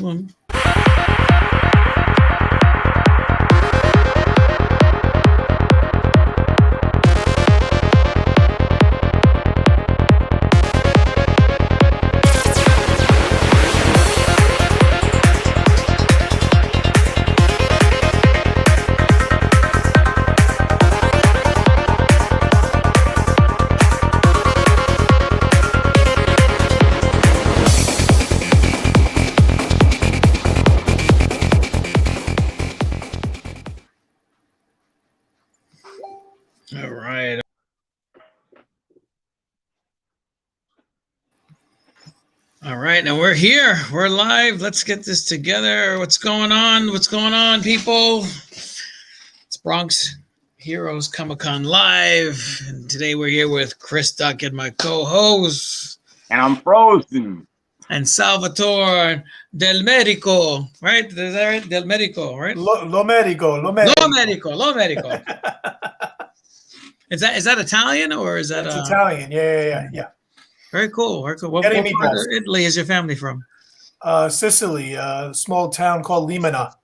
problem. All right. All right, now we're here. We're live. Let's get this together. What's going on? What's going on, people? It's Bronx Heroes Comic Con Live. And today we're here with Chris Duckett, my co-host. And I'm frozen. And Salvatore Del Medico, right? Is that right? Del Medico, right? Lo Medico. Lo Medico. Is that Italian or is that? It's Italian. Yeah. Very cool. What part of Italy is your family from? Sicily, a small town called Limina.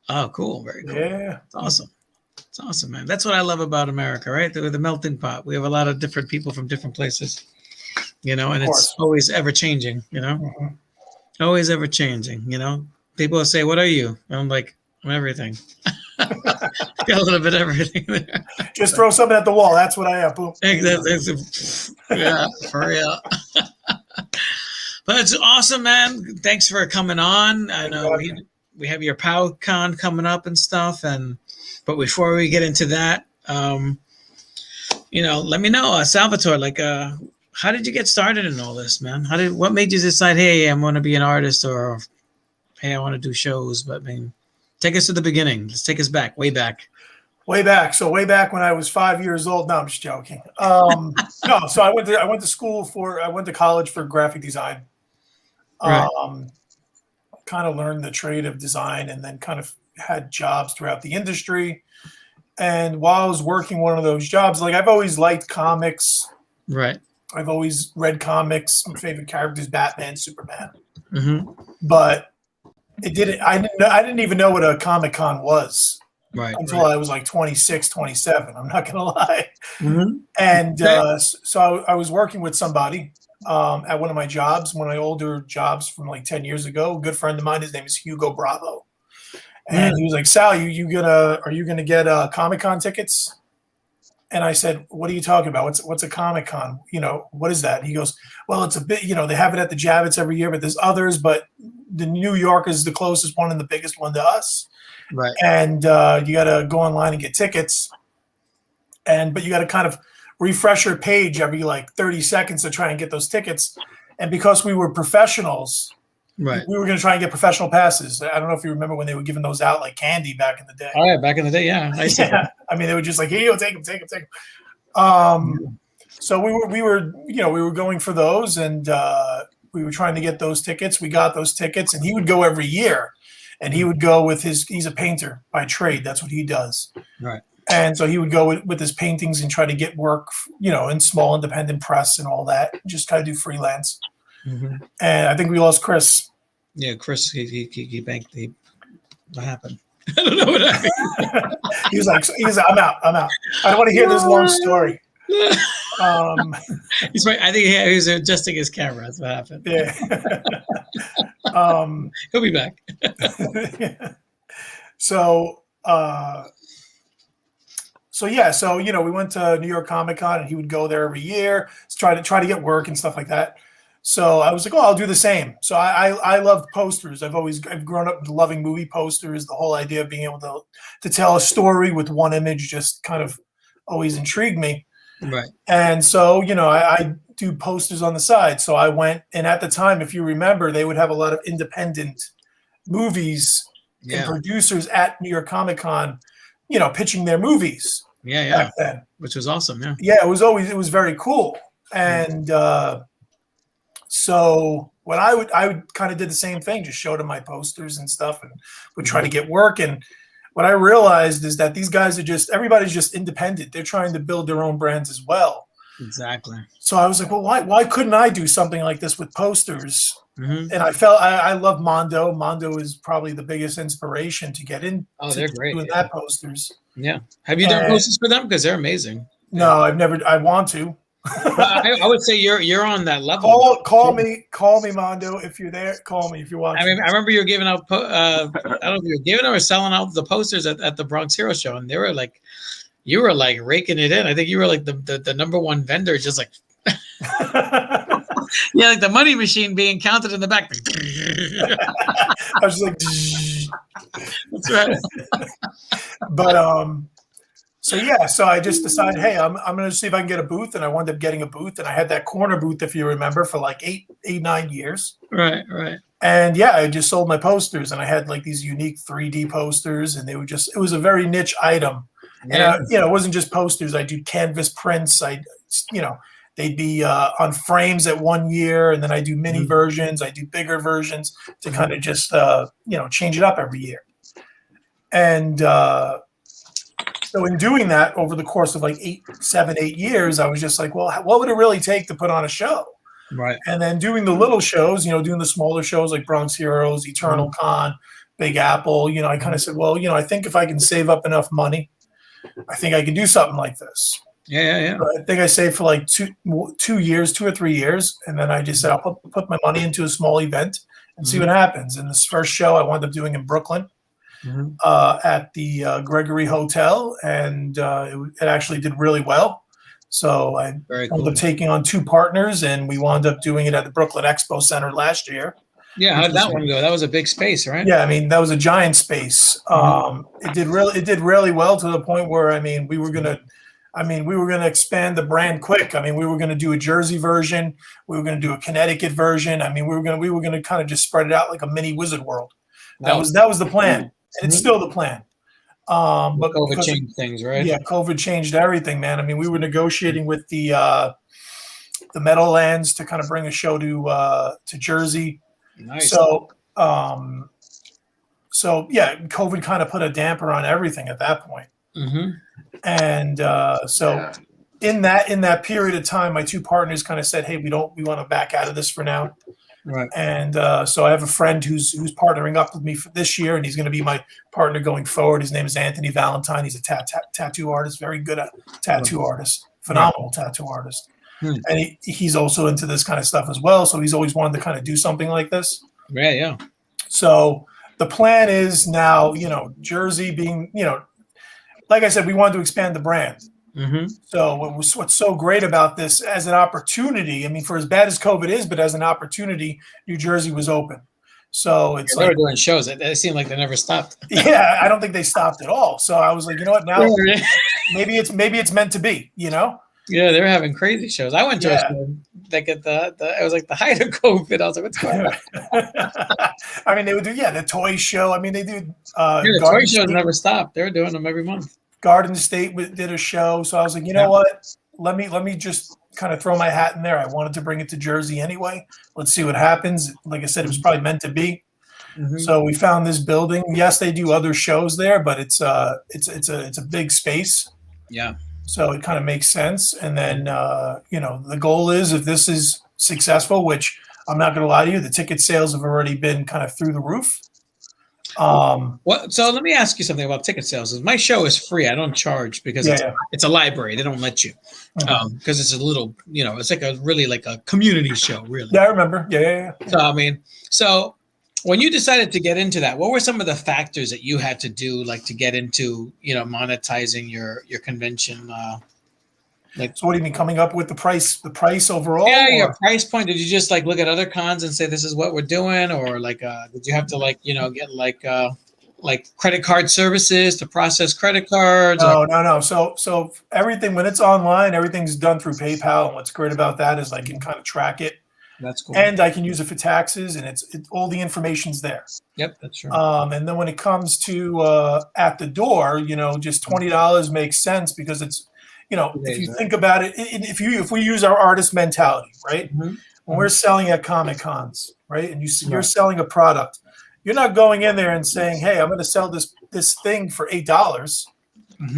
Oh, cool. Very cool. Yeah. It's awesome. It's awesome, man. That's what I love about America, right? The melting pot. We have a lot of different people from different places, and it's always ever changing, Mm-hmm. Always ever changing, People will say, "What are you?" And I'm like, "I'm everything." Got a little bit of everything there. Just throw something at the wall. That's what I am. Boom. Yeah, for real. But it's awesome, man. Thanks for coming on. I know we have your Pow Con coming up and stuff. But before we get into that, let me know, Salvatore, how did you get started in all this, man? What made you decide, hey, I'm going to be an artist, or hey, I want to do shows? But take us to the beginning. Let's take us back, way back. So way back when I was 5 years old. No, I'm just joking. No, so I went to college for graphic design. Right. Kind of learned the trade of design, and then kind of had jobs throughout the industry. And while I was working one of those jobs, I've always liked comics. Right. I've always read comics. My favorite character is Batman, Superman. Mm-hmm. But I didn't even know what a Comic Con was. Right. Until I was 26, 27. I'm not going to lie. Mm-hmm. And so I was working with somebody at one of my jobs, one of my older jobs from 10 years ago. A good friend of mine, his name is Hugo Bravo. And he was like, Sal, are you gonna get Comic-Con tickets? And I said, what are you talking about? What's a Comic-Con? What is that? And he goes, well, it's a bit, they have it at the Javits every year, but there's others, but the New York is the closest one and the biggest one to us. Right. And you got to go online and get tickets. But you got to kind of refresh your page every 30 seconds to try and get those tickets. And because we were professionals, right, we were going to try and get professional passes. I don't know if you remember when they were giving those out like candy back in the day. Oh, yeah, back in the day, yeah. I mean, they were just like, here you go, take them. So we were going for those, and we were trying to get those tickets. We got those tickets, and he would go every year. And he would go with he's a painter by trade. That's what he does. Right. And so he would go with his paintings and try to get work, in small independent press and all that. Just kind of do freelance. Mm-hmm. And I think we lost Chris. Yeah, Chris, he banked what happened? I don't know what happened. he was like, I'm out. I don't want to hear this long story. He's right. I think he was adjusting his camera. That's what happened. Yeah. He'll be back. So we went to New York Comic Con, and he would go there every year to try to get work and stuff like that. So I was like, I'll do the same. So I loved posters. I've grown up loving movie posters. The whole idea of being able to tell a story with one image just kind of always intrigued me. Right. And so, I do posters on the side. So I went, and at the time, if you remember, they would have a lot of independent movies and producers at New York Comic Con, pitching their movies. Yeah. Back then. Which was awesome. Yeah. Yeah. It was very cool. And, so what I would kind of did the same thing, just showed him my posters and stuff, and would try to get work. And what I realized is that these guys everybody's just independent. They're trying to build their own brands as well. Exactly. So I was like, well, why couldn't I do something like this with posters Mm-hmm. And I love Mondo. Mondo is probably the biggest inspiration to get in. Oh, they're great. Doing that posters. Yeah. Have you done posters for them? Because they're amazing. No, I've never. I want to. I would say you're on that level. Call me, Mondo, if you're there. Call me if you're watching. I mean, I remember you were giving out. I don't know if you were giving or selling out the posters at the Bronx Hero Show, and they were like, you were like raking it in. I think you were like the #1 vendor, just like. Yeah, like the money machine being counted in the back. I was like, that's right. But so I just decided, hey, I'm going to see if I can get a booth, and I wound up getting a booth, and I had that corner booth, if you remember, for like 9 years. Right. And yeah, I just sold my posters, and I had like these unique 3D posters, and it was a very niche item. Yeah. And it wasn't just posters. I do canvas prints. They'd be on frames at 1 year, and then I do mini versions. I do bigger versions to kind of just change it up every year. And so in doing that over the course of like 7, 8 years, I was just like, well, what would it really take to put on a show? Right. And then doing the little shows, doing the smaller shows like Bronx Heroes, Eternal Con, Big Apple, I kind of said, well, I think if I can save up enough money, I think I can do something like this. Yeah. So I think I saved for like 2 or 3 years. And then I just said, I'll put my money into a small event and see what happens. And this first show I wound up doing in Brooklyn at the Gregory Hotel. And it actually did really well. So I wound up taking on 2 partners, and we wound up doing it at the Brooklyn Expo Center last year. Yeah, how did that one go? That was a big space, right? Yeah, I mean, that was a giant space. It did really well, to the point where, we were gonna expand the brand quick. I mean, we were gonna do a Jersey version, we were gonna do a Connecticut version. I mean, we were gonna kind of just spread it out like a mini Wizard World. That was the plan, and it's still the plan. But COVID changed things, right? Yeah, COVID changed everything, man. I mean, we were negotiating with the Meadowlands to kind of bring a show to Jersey. Nice. So yeah, COVID kind of put a damper on everything at that point. And in that period of time, my 2 partners kind of said, hey, we want to back out of this for now. Right. And so I have a friend who's partnering up with me for this year, and he's going to be my partner going forward. His name is Anthony Valentine. He's a tattoo artist, very good at tattoo artist, phenomenal tattoo artist. And he's also into this kind of stuff as well. So he's always wanted to kind of do something like this. Yeah. So the plan is now, Jersey being, like I said, we wanted to expand the brand. So what's so great about this as an opportunity, I mean, for as bad as COVID is, but as an opportunity, New Jersey was open. So it's they were doing shows. It seemed like they never stopped. Yeah, I don't think they stopped at all. So I was like, you know what, now maybe it's meant to be, Yeah, they were having crazy shows. I went to a show like at it was like the height of COVID. I was like, what's going on? I mean, they would do the toy show. I mean, they do the toy shows never stopped. They were doing them every month. Garden State did a show. So I was like, you know what? Let me just kind of throw my hat in there. I wanted to bring it to Jersey anyway. Let's see what happens. Like I said, it was probably meant to be. So we found this building. Yes, they do other shows there, but it's a big space. Yeah. So it kind of makes sense. And then, the goal is, if this is successful, which I'm not going to lie to you, the ticket sales have already been kind of through the roof. So let me ask you something about ticket sales. My show is free. I don't charge because it's a library. They don't let you because it's a little, it's like a community show, really. Yeah, I remember. Yeah. So when you decided to get into that, what were some of the factors that you had to do, like to get into, monetizing your convention? So what do you mean, coming up with the price overall? Yeah, your price point. Did you just look at other cons and say, this is what we're doing? Or did you have to get credit card services to process credit cards? No. So everything, when it's online, everything's done through PayPal. And what's great about that is I can kind of track it. That's cool. And I can use it for taxes, and it's all the information's there. Yep, that's true. And then when it comes to at the door, just $20 makes sense, because it's, if you think about it, if we use our artist mentality, right? When we're selling at Comic Cons, right, and you're selling a product, you're not going in there and saying, hey, I'm going to sell this thing for $8,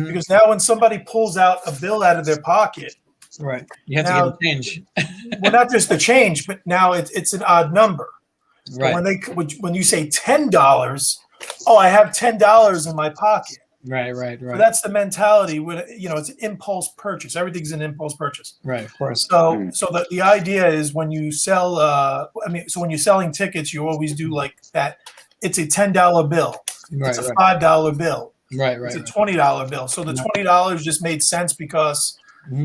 because now when somebody pulls out a bill out of their pocket, right, you have to get the change. Well, not just the change, but now it's an odd number. So when you say $10, oh, I have $10 in my pocket. Right. So that's the mentality. When it's an impulse purchase. Everything's an impulse purchase. Right, of course. So the idea is when you sell, so when you're selling tickets, you always do like that. It's a $10 bill. It's a $5 bill. Right. It's a $20 bill. So the $20 just made sense because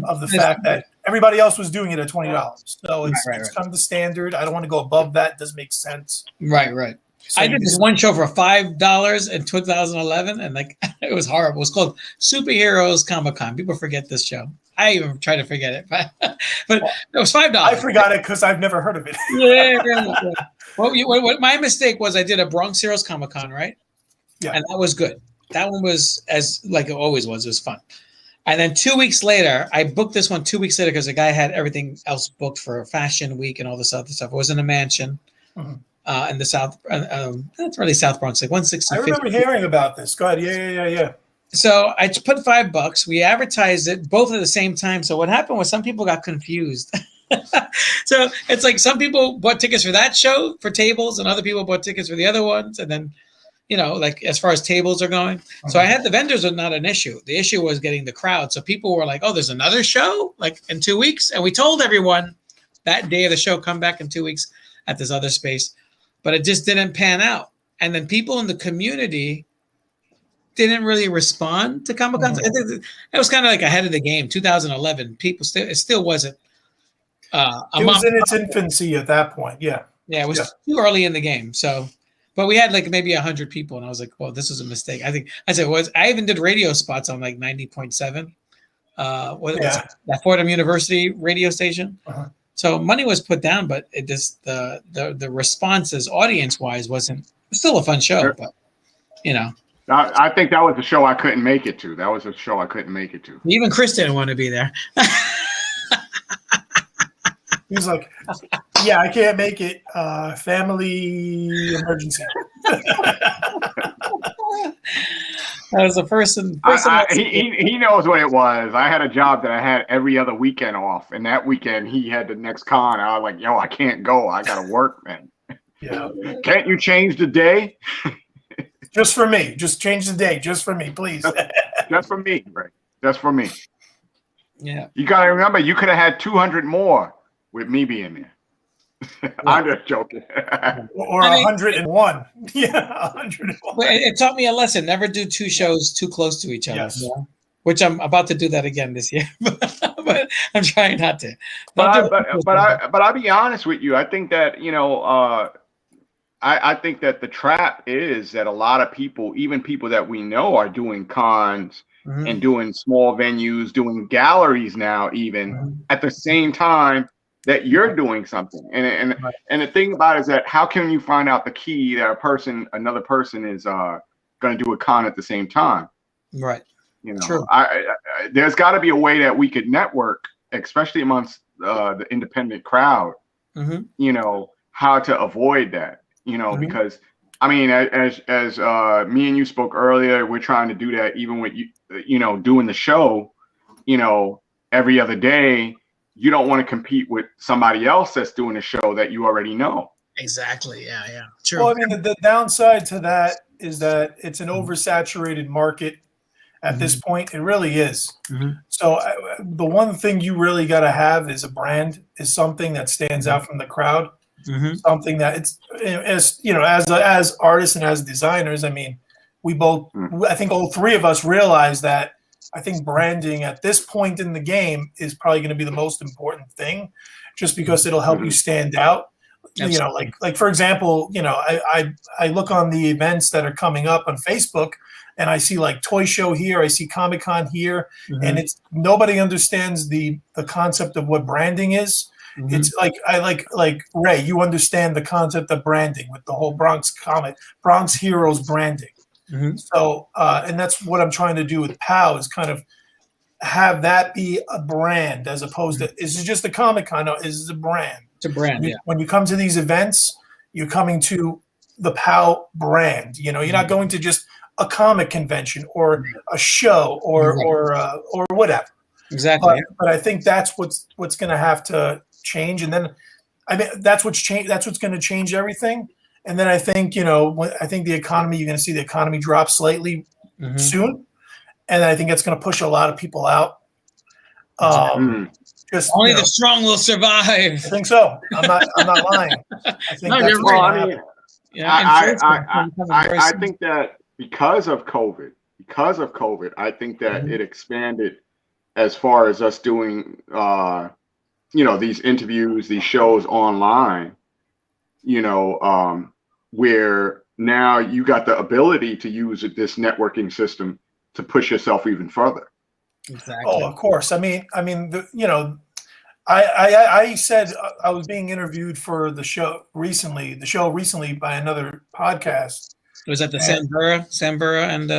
of the fact that everybody else was doing it at $20. So it's kind of the standard. I don't want to go above that. It doesn't make sense. Right. So I did this one show for $5 in 2011, and it was horrible. It was called Superheroes Comic Con. People forget this show. I even try to forget it, but it was $5. I forgot it because I've never heard of it. Yeah. Well, my mistake was I did a Bronx Heroes Comic Con, right? Yeah, and that was good. That one was like it always was. It was fun. And then 2 weeks later, I booked this one 2 weeks later because the guy had everything else booked for Fashion Week and all this other stuff. It was in a mansion. In the South, that's really South Bronx, like 160. I remember hearing about this. Go ahead. Yeah. So I put $5. We advertised it both at the same time. So what happened was some people got confused. So it's like some people bought tickets for that show for tables, and other people bought tickets for the other ones. And then, like as far as tables are going. So I had the vendors are not an issue. The issue was getting the crowd. So people were like, oh, there's another show like in 2 weeks. And we told everyone that day of the show, come back in 2 weeks at this other space. But it just didn't pan out. And then people in the community didn't really respond to Comic Con. It was kind of like ahead of the game. 2011, it still wasn't. It was in its infancy at that point. Yeah. Yeah, it was too early in the game. So, but we had like maybe 100 people, and I was like, well, this was a mistake. I even did radio spots on like 90.7. That Fordham University radio station. So money was put down, but it just the responses audience wise wasn't. It was still a fun show, but I think that was a show I couldn't make it to. That was a show I couldn't make it to. Even Chris didn't want to be there. He was like, "Yeah, I can't make it. Family emergency." That was the person. He knows what it was. I had a job that I had every other weekend off, and that weekend he had the next con. I was like, "Yo, I can't go. I gotta work, man." Yeah. Can't you change the day? Just for me. Just change the day. Just for me, please. Just for me, right? Just for me. Yeah. You gotta remember, you could have had 200 more with me being there. I'm just joking. Or 101. Yeah, 101. It taught me a lesson. Never do two shows too close to each other. Yes. Which I'm about to do that again this year. But I'm trying not to. But I'll be honest with you. I think that, I think that the trap is that a lot of people, even people that we know, are doing cons and doing small venues, doing galleries now, even at the same time that you're doing something. And the thing about it is that how can you find out the key that another person is going to do a con at the same time? Right. True. There's got to be a way that we could network, especially amongst the independent crowd. How to avoid that. Because I mean, as me and you spoke earlier, we're trying to do that even with you, doing the show, every other day. You don't want to compete with somebody else that's doing a show that you already know. Exactly. Yeah. True. Well, I mean, the downside to that is that it's an oversaturated market at this point. It really is. So the one thing you really got to have is a brand, is something that stands out from the crowd. Something that it's, as artists and as designers, I mean, we both, I think all three of us realize that I think branding at this point in the game is probably going to be the most important thing, just because it'll help you stand out. Absolutely. Like for example, I look on the events that are coming up on Facebook, and I see like Toy Show here, I see Comic Con here, and it's nobody understands the concept of what branding is. It's like Ray, you understand the concept of branding with the whole Bronx Heroes branding. So, and that's what I'm trying to do with POW, is kind of have that be a brand as opposed to, is it just a Comic Con? No, is it a brand? It's a brand, When you come to these events, you're coming to the POW brand. You're not going to just a comic convention or a show or whatever. Exactly. But I think that's what's going to have to change. And then I mean, that's what's going to change everything. And then I think, I think the economy, you're going to see the economy drop slightly soon. And I think that's going to push a lot of people out. Just only the strong will survive. I think so. I'm not lying. I think no, that's right. I think that because of COVID, I think that it expanded as far as us doing, these interviews, these shows online, where now you got the ability to use this networking system to push yourself even further. Exactly. Oh, of course. I said I was being interviewed for the show recently by another podcast. Was that the Sambura and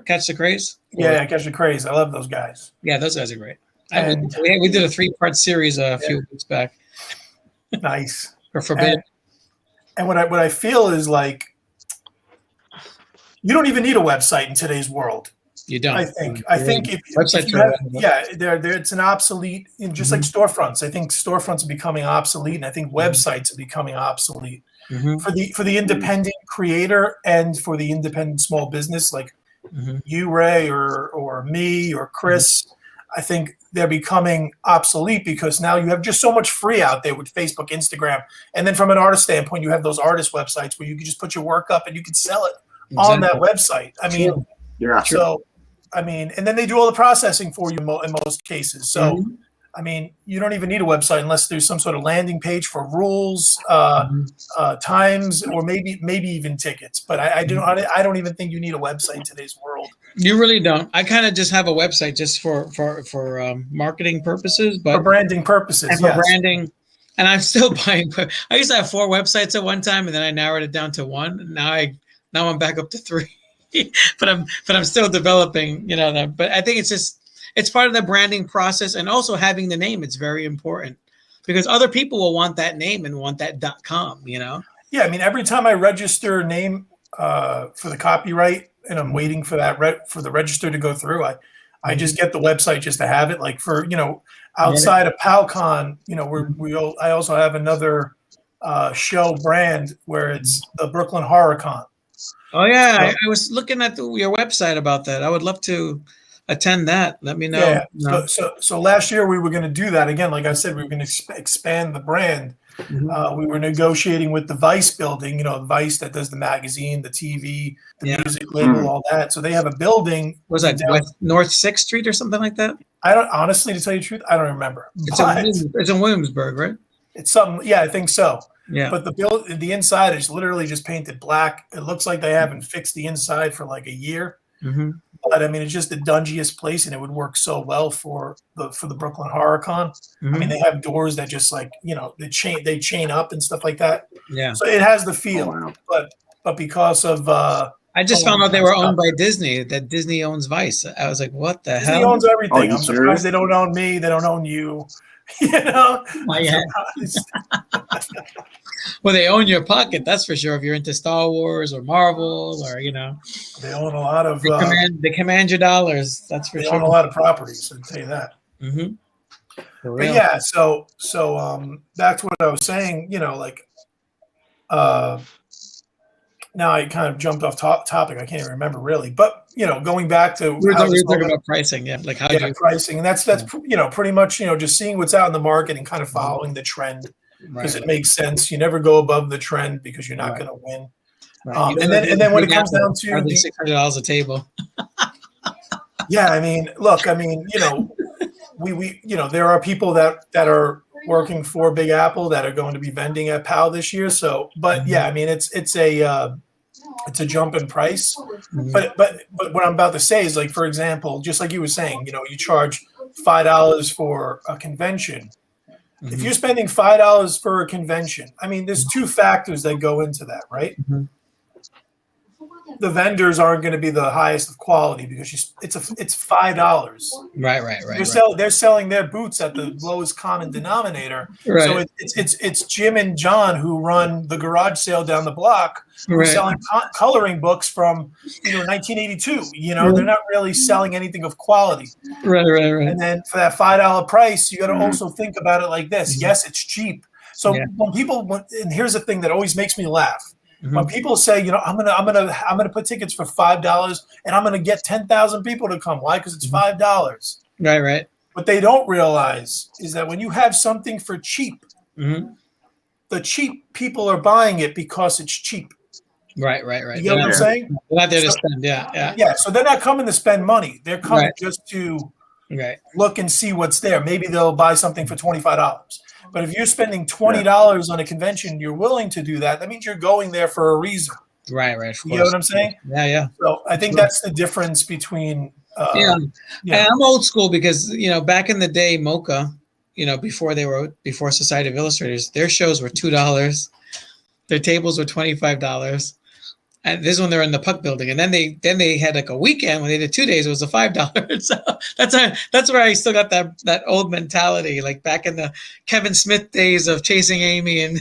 Catch the Craze? Yeah, Catch the Craze. I love those guys. Yeah, those guys are great. We did a 3-part series a few weeks back. Nice. For Forbidden. And what I feel is like, you don't even need a website in today's world. You don't. I think if you have, it's an obsolete, just like storefronts. I think storefronts are becoming obsolete, and I think websites are becoming obsolete for the independent creator and for the independent small business, like you, Ray, or me, or Chris. I think they're becoming obsolete because now you have just so much free out there with Facebook, Instagram, and then from an artist standpoint, you have those artist websites where you can just put your work up and you can sell it on that website. I mean, so. I mean, and then they do all the processing for you in most cases. So, I mean, you don't even need a website unless there's some sort of landing page for rules, times, or maybe even tickets. But I don't even think you need a website in today's world. You really don't. I kind of just have a website just for marketing purposes, but for branding purposes, and for branding. And I'm still buying. I used to have 4 websites at one time, and then I narrowed it down to 1. Now I'm back up to 3. but I'm still developing, but I think it's part of the branding process, and also having the name. It's very important because other people will want that name and want that .com, Yeah, I mean, every time I register a name for the copyright, and I'm waiting for that for the register to go through, I just get the website just to have it. Like for outside of Pow Con, I also have another show brand where it's the Brooklyn Horror Con. Oh yeah, I was looking at your website about that. I would love to attend that. Let me know. Yeah. So last year we were going to do that again. Like I said, we were going to expand the brand. We were negotiating with the Vice building. Vice that does the magazine, the TV, the music label, all that. So they have a building. Was that North 6th Street or something like that? I don't honestly, to tell you the truth, I don't remember. It's in Williamsburg, right? It's something. Yeah, I think so. Yeah. But the inside is literally just painted black. It looks like they haven't fixed the inside for like a year. But I mean, it's just the dungiest place, and it would work so well for the Brooklyn Horror Con. I mean, they have doors that just like they chain up and stuff like that. Yeah. So it has the feel, but because of I just found out they were owned by Disney. That Disney owns Vice. I was like, what the hell? Disney owns everything. I'm surprised they don't own me. They don't own you. Well, they own your pocket, that's for sure. If you're into Star Wars or Marvel, or they own a lot of. They command your dollars. That's for sure. They own a lot of properties. I'd say that. But yeah, so back to what I was saying. Now I kind of jumped off topic. I can't even remember really, but going back to we were talking about pricing, like how pricing, and that's pretty much just seeing what's out in the market and kind of following the trend because it makes sense. You never go above the trend because you're not going to win. And then when it comes down to $600 a table. Yeah, I mean, look, we there are people that are working for Big Apple that are going to be vending at POW this year. So, but yeah, I mean, it's a jump in price. But what I'm about to say is, like, for example, just like you were saying, you charge $5 for a convention. If you're spending $5 for a convention, I mean, there's 2 factors that go into that, right? The vendors aren't going to be the highest of quality because it's $5. Right. They're selling their boots at the lowest common denominator. Right. So it's Jim and John who run the garage sale down the block, who are selling coloring books from 1982. They're not really selling anything of quality. Right. And then for that $5 price, you got to also think about it like this. Yes, it's cheap, So when people, and here's the thing that always makes me laugh. When people say, I'm gonna put tickets for $5 and I'm gonna get 10,000 people to come. Why? Because it's $5. Right. What they don't realize is that when you have something for cheap, the cheap people are buying it because it's cheap. Right. You know what I'm saying? They're not there to spend. Yeah. Yeah. So they're not coming to spend money. They're coming just to look and see what's there. Maybe they'll buy something for $25. But if you're spending $20 on a convention, you're willing to do that. That means you're going there for a reason. Right. You know what I'm saying? Yeah. So I think that's the difference between. And I'm old school because back in the day, Mocha, before Society of Illustrators, their shows were $2. Their tables were $25. And this is when they're in the Puck building, and then they had like a weekend when they did 2 days. It was a $5. So that's where I still got that old mentality, like back in the Kevin Smith days of Chasing Amy and.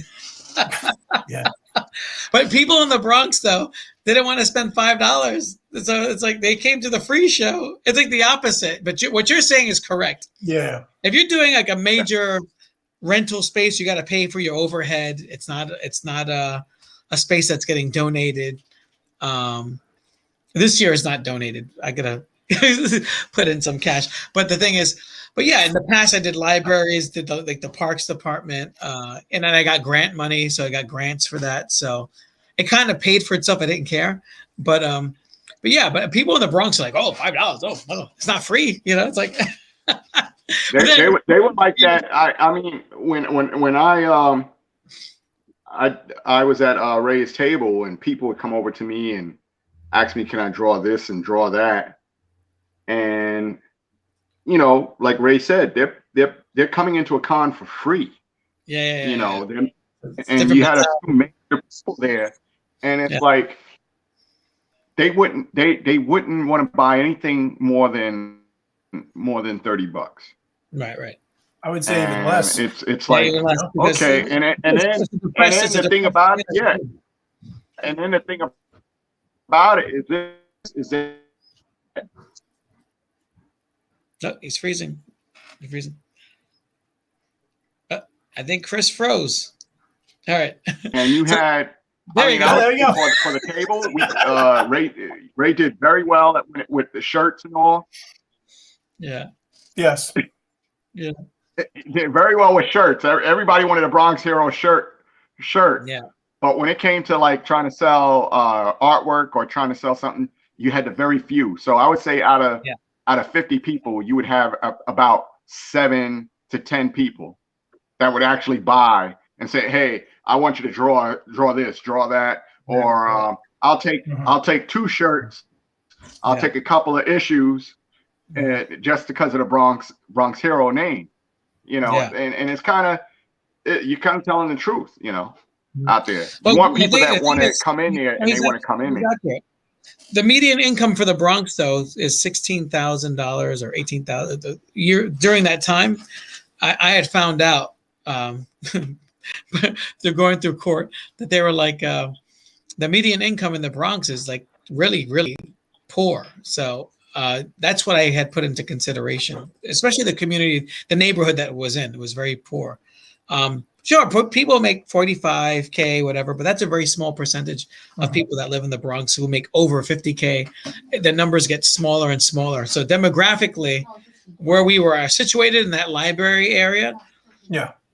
But people in the Bronx though didn't want to spend $5, so it's like they came to the free show. It's like the opposite. But what you're saying is correct. Yeah. If you're doing like a major rental space, you got to pay for your overhead. It's not a space that's getting donated. This year is not donated. I gotta put in some cash. But the thing is, in the past I did libraries, did the parks department, and then I got grant money, so I got grants for that. So it kind of paid for itself. I didn't care, but people in the Bronx are like, oh, $5, oh, it's not free. It's like they would like that. I mean, when I was at Ray's table and people would come over to me and ask me, can I draw this and draw that? And, like Ray said, they're coming into a con for free. Yeah. And you had a few major people there. And it's like, they wouldn't want to buy anything more than $30. Right. I would say even less. It's like okay, and then the thing about it, and then the thing about it is this. No, he's freezing. I think Chris froze. All right. And you had. There you go. For the table, Ray did very well with the shirts and all. Yeah. Yes. Yeah. Did very well with shirts. Everybody wanted a Bronx Hero shirt. Yeah. But when it came to like trying to sell artwork or trying to sell something, you had the very few. So I would say out of 50 people, you would have about 7 to 10 people that would actually buy and say, "Hey, I want you to draw this, draw that," or I'll take 2 shirts, I'll take a couple of issues, just because of the Bronx Hero name. And it's kind of, you're kind of telling the truth, out there. You want people that want to come in there and they want to come in there. The median income for the Bronx, though, is $16,000 or $18,000 during that time. I had found out they're going through court that they were like the median income in the Bronx is like really, really poor. So that's what I had put into consideration, especially the community, the neighborhood that it was in. It was very poor. Sure, people make $45K, whatever, but that's a very small percentage of people that live in the Bronx who make over $50K. The numbers get smaller and smaller. So demographically, where we were situated in that library area,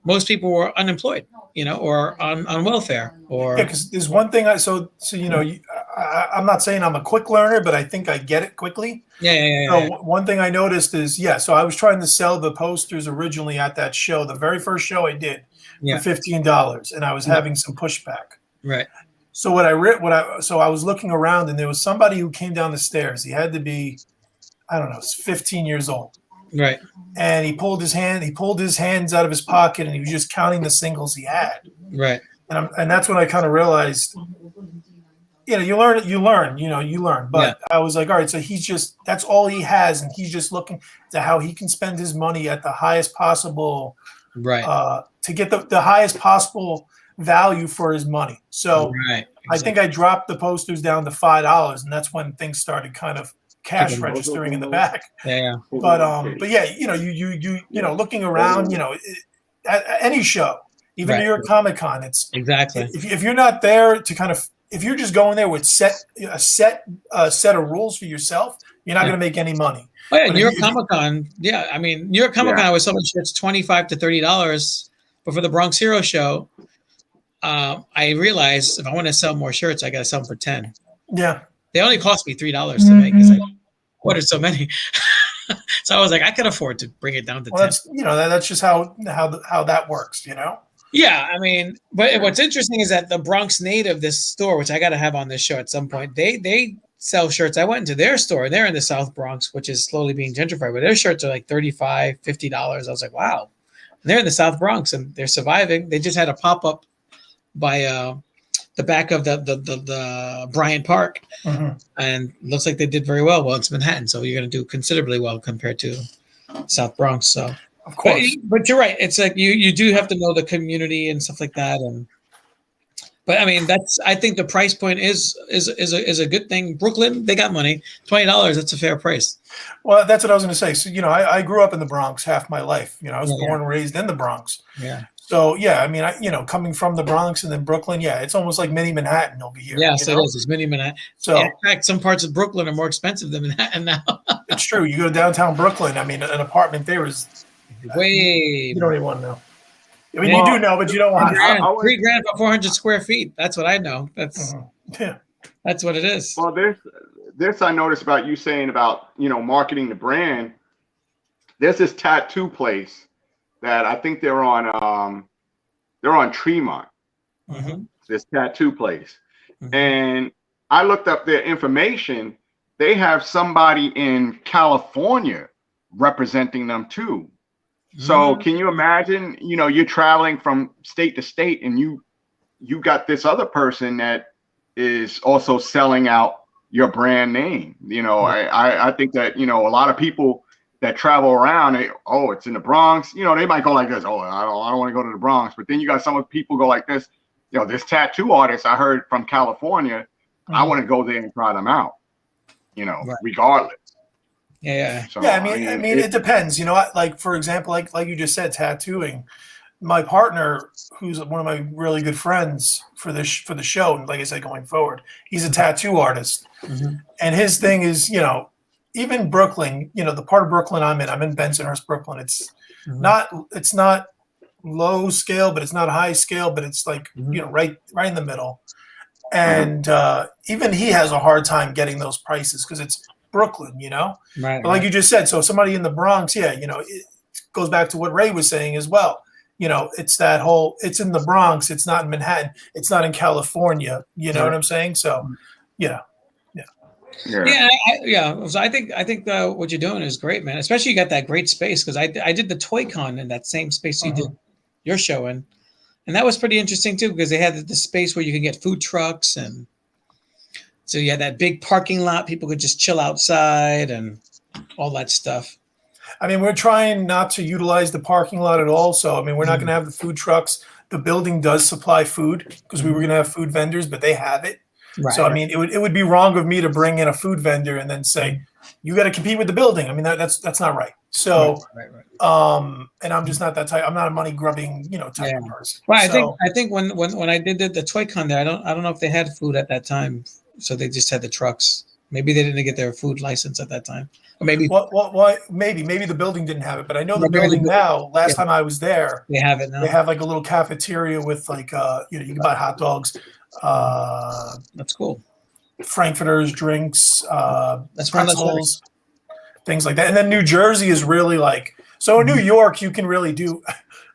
most people were unemployed, or on welfare. Because there's one thing I'm not saying I'm a quick learner, but I think I get it quickly. Yeah. One thing I noticed is, so I was trying to sell the posters originally at that show, the very first show I did, for $15, and I was having some pushback. Right. So I was looking around, and there was somebody who came down the stairs. He had to be, I don't know, 15 years old. Right. And he pulled his hands out of his pocket, and he was just counting the singles he had. Right. And that's when I kind of realized, you learn. But I was like, all right, so that's all he has, and he's just looking to how he can spend his money at the highest possible, to get the highest possible value for his money. So I think I dropped the posters down to $5, and that's when things started kind of cash registering in the back. But you looking around, at any show, Even New York Comic Con, it's exactly. If you're not there to kind of, if you're just going there with a set of rules for yourself, you're not going to make any money. Oh yeah, New York Comic Con. Yeah, I mean, New York Comic Con, I was selling shirts $25 to $30, but for the Bronx Hero Show, I realized if I want to sell more shirts, I got to sell them for $10. Yeah, they only cost me $3 to make because I ordered so many. So I was like, I could afford to bring it down to 10. That's just how that works, Yeah, I mean, but what's interesting is that the Bronx native, this store, which I got to have on this show at some point, they sell shirts. I went into their store. They're in the South Bronx, which is slowly being gentrified, but their shirts are like $35, $50. I was like, wow. And they're in the South Bronx and they're surviving. They just had a pop-up by the back of the Bryant Park, and looks like they did very well. Well, it's Manhattan, so you're going to do considerably well compared to South Bronx. So, of course, but you're right. It's like you do have to know the community and stuff like that. But I mean, I think the price point is a good thing. Brooklyn, they got money. $20, that's a fair price. Well, that's what I was going to say. So, I grew up in the Bronx half my life. I was born and raised in the Bronx. Yeah. So yeah, I mean, coming from the Bronx and then Brooklyn, it's almost like mini Manhattan over here. Yes, it is. It's mini Manhattan. So in fact, some parts of Brooklyn are more expensive than Manhattan now. It's true. You go to downtown Brooklyn. I mean, an apartment there is way. You don't even want to know. I mean, you do know, but you don't want to. $3,000 for 400 square feet. That's what I know. That's that's what it is. Well, this I noticed about you saying about marketing the brand. There's this tattoo place that I think they're on Tremont. This tattoo place, and I looked up their information. They have somebody in California representing them too. So can you imagine? You're traveling from state to state, and you got this other person that is also selling out your brand name. I think that a lot of people that travel around, it's in the Bronx. They might go like this. Oh, I don't want to go to the Bronx. But then you got some people go like this. This tattoo artist I heard from California. I want to go there and try them out. Regardless. Yeah. So, I mean, it depends. Like for example, like you just said, tattooing. My partner, who's one of my really good friends for the show, and like I said, going forward, he's a tattoo artist, and his thing is, even Brooklyn, the part of Brooklyn I'm in Bensonhurst, Brooklyn. It's not low scale, but it's not high scale, but it's like right in the middle. And even he has a hard time getting those prices because it's Brooklyn, Right. But like you just said, so somebody in the Bronx, it goes back to what Ray was saying as well. It's that whole. It's in the Bronx. It's not in Manhattan. It's not in California. You know what I'm saying? So, Yeah. So I think what you're doing is great, man. Especially you got that great space because I did the Toy Con in that same space you did your show in, and that was pretty interesting too because they had the space where you can get food trucks, and so you had that big parking lot. People could just chill outside and all that stuff. I mean, we're trying not to utilize the parking lot at all. So I mean, we're not going to have the food trucks. The building does supply food because we were going to have food vendors, but they have it. Right. So I mean, it would be wrong of me to bring in a food vendor and then say you got to compete with the building. I mean, that's not right. So, and I'm just not that type. I'm not a money grubbing, type of person. Well, I think when I did the Toy Con there, I don't know if they had food at that time, so they just had the trucks. Maybe they didn't get their food license at that time, or maybe. Maybe the building didn't have it, but I know the building now. Last time I was there, they have it now. They have like a little cafeteria with like you can buy hot dogs. That's cool. Frankfurters, drinks, pretzels, things like that. And then New Jersey is really like, so in New York, you can really do,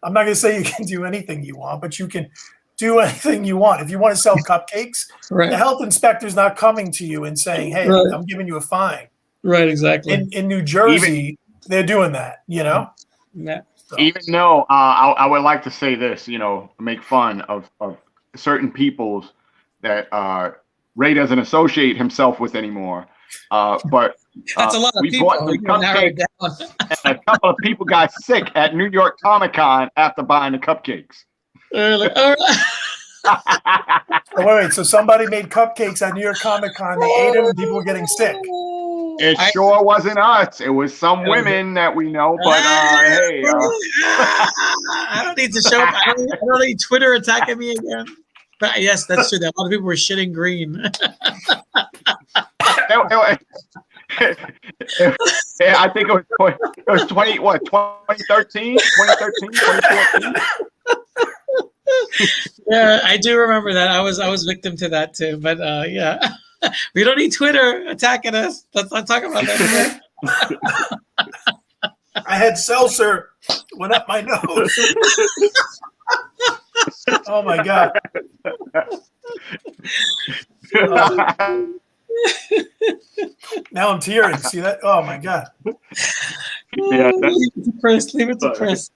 I'm not going to say you can do anything you want, but you can do anything you want. If you want to sell cupcakes, the health inspector's not coming to you and saying, hey, I'm giving you a fine. Right, exactly. In New Jersey, they're doing that, Yeah. So. Even though I would like to say this, make fun of certain peoples that Ray doesn't associate himself with anymore. But that's a lot of people. Bought some cupcakes, and a couple of people got sick at New York Comic Con after buying the cupcakes. Wait, so somebody made cupcakes at New York Comic Con. They ate them, and people were getting sick. It sure wasn't us. It was some women that we know. But hey, I don't need to show up. I don't need Twitter attacking me again. But yes, that's true. That a lot of people were shitting green. I think it was 2013, 2014. Yeah, I do remember that. I was victim to that too. But yeah, we don't need Twitter attacking us. Let's not talk about that. I had seltzer went up my nose. Oh my god. Now I'm tearing. See that? Oh my god. Yeah, leave it to Chris. Leave it to Chris.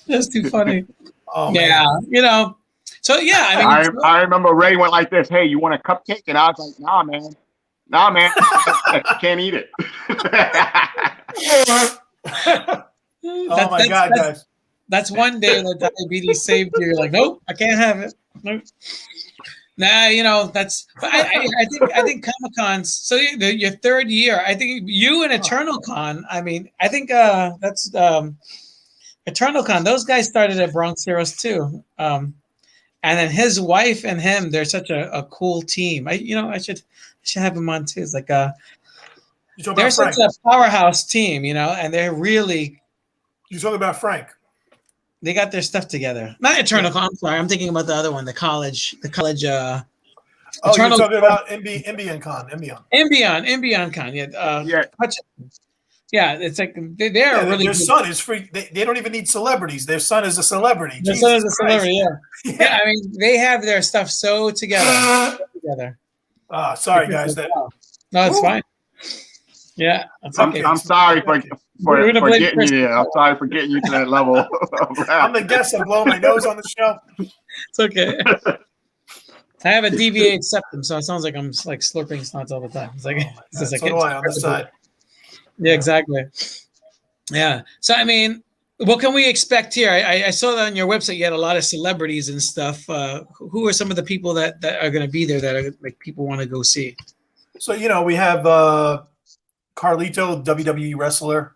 That's too funny. Oh, yeah, man. you know. So yeah, I mean, I remember Ray went like this. Hey, you want a cupcake? And I was like, nah, man. I can't eat it. Oh my god, guys. That's one day that diabetes saved you. You're like, nope, I can't have it. Nope. Nah, you know, that's. I think Comic Cons. So your third year. I think you and Eternal Con. I mean, I think that's Eternal Con. Those guys started at Bronx Heroes too. And then his wife and him, they're such a cool team. I should have him on too. It's like they're such a powerhouse team, you know, and they're really. You're talking about Frank. They got their stuff together. Not Eternal Con. I'm sorry. I'm thinking about the other one, the college. Oh, you're talking about Imbion Con. Imbion Con. Yeah. Yeah. It's like they're really. Their son is free. They don't even need celebrities. Their son is a celebrity. Their son is a celebrity. Yeah. Yeah. I mean, they have their stuff so together. Sorry, guys. No, it's fine. Yeah. I'm sorry for getting you there. I'm sorry for getting you to that level. I'm the guest. I'm blowing my nose on the show. It's okay. I have a DVA septum, so it sounds like I'm like slurping snots all the time. It's like, so do I on the side. Yeah, exactly. Yeah. So I mean, what can we expect here? I saw that on your website you had a lot of celebrities and stuff. Who are some of the people that are going to be there that are like people want to go see? So we have Carlito, WWE wrestler.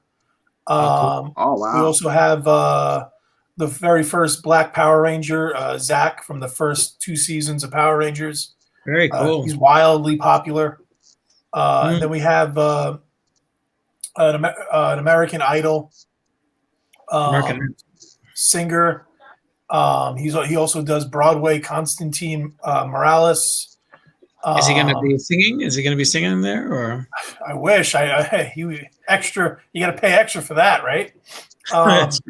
Oh wow! We also have the very first Black Power Ranger, Zach, from the first 2 seasons of Power Rangers. Very cool. He's wildly popular. And then we have an American Idol singer. He also does Broadway. Constantine Morales. Is he going to be singing? Is he going to be singing there, or? I wish. Extra. You got to pay extra for that, right? But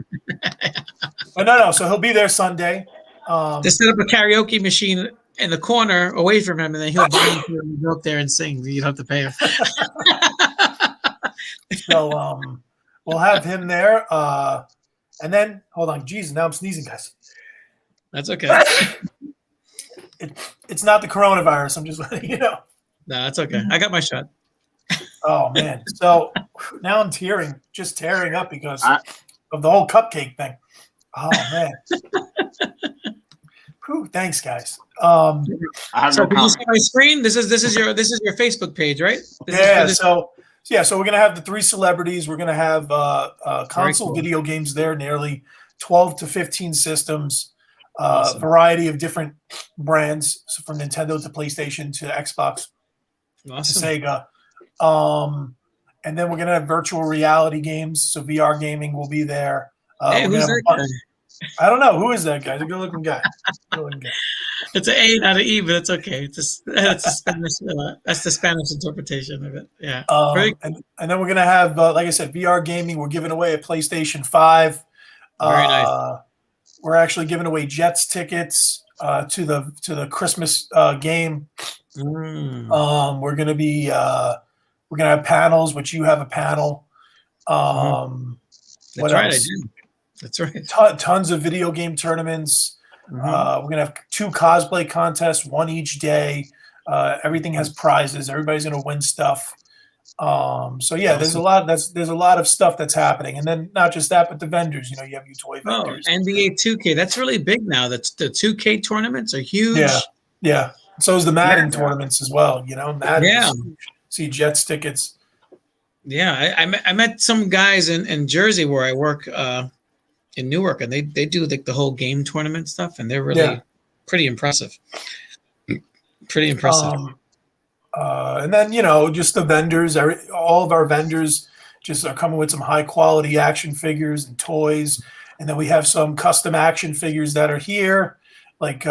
no. So he'll be there Sunday. Just set up a karaoke machine in the corner away from him, and then he'll go up there and sing. You don't have to pay him. So we'll have him there, and then hold on. Jeez, now I'm sneezing, guys. That's okay. It's not the coronavirus. I'm just letting you know. No, that's okay. I got my shot. Oh man! So now I'm tearing up because of the whole cupcake thing. Oh man! Whew, thanks, guys. So can you see my screen? This is your Facebook page, right? So we're gonna have the 3 celebrities. We're gonna have console video games there, nearly 12 to 15 systems. Awesome. Variety of different brands, so from Nintendo to PlayStation to Xbox to Sega. And then we're going to have virtual reality games, so VR gaming will be there. Hey, who's that guy? I don't know. Who is that guy? The good-looking guy. It's an A, not an E, but it's okay. That's the Spanish interpretation of it. Yeah. And then we're going to have, like I said, VR gaming. We're giving away a PlayStation 5. Very nice. We're actually giving away Jets tickets to the Christmas game. We're gonna have panels, which you have a panel. That's right, I do. That's right. Tons of video game tournaments. We're gonna have 2 cosplay contests, 1 each day. Everything has prizes. Everybody's gonna win stuff. So yeah, there's a lot of stuff that's happening, and then not just that, but the vendors. You have your toy vendors. NBA 2K, that's really big now. That's the 2K tournaments are huge. Yeah. So is the Madden tournaments as well. Madden. see Jets tickets. Yeah, I met some guys in Jersey where I work in Newark, and they do like the whole game tournament stuff, and they're really pretty impressive. Pretty impressive. And then, just the vendors, all of our vendors just are coming with some high quality action figures and toys. And then we have some custom action figures that are here, like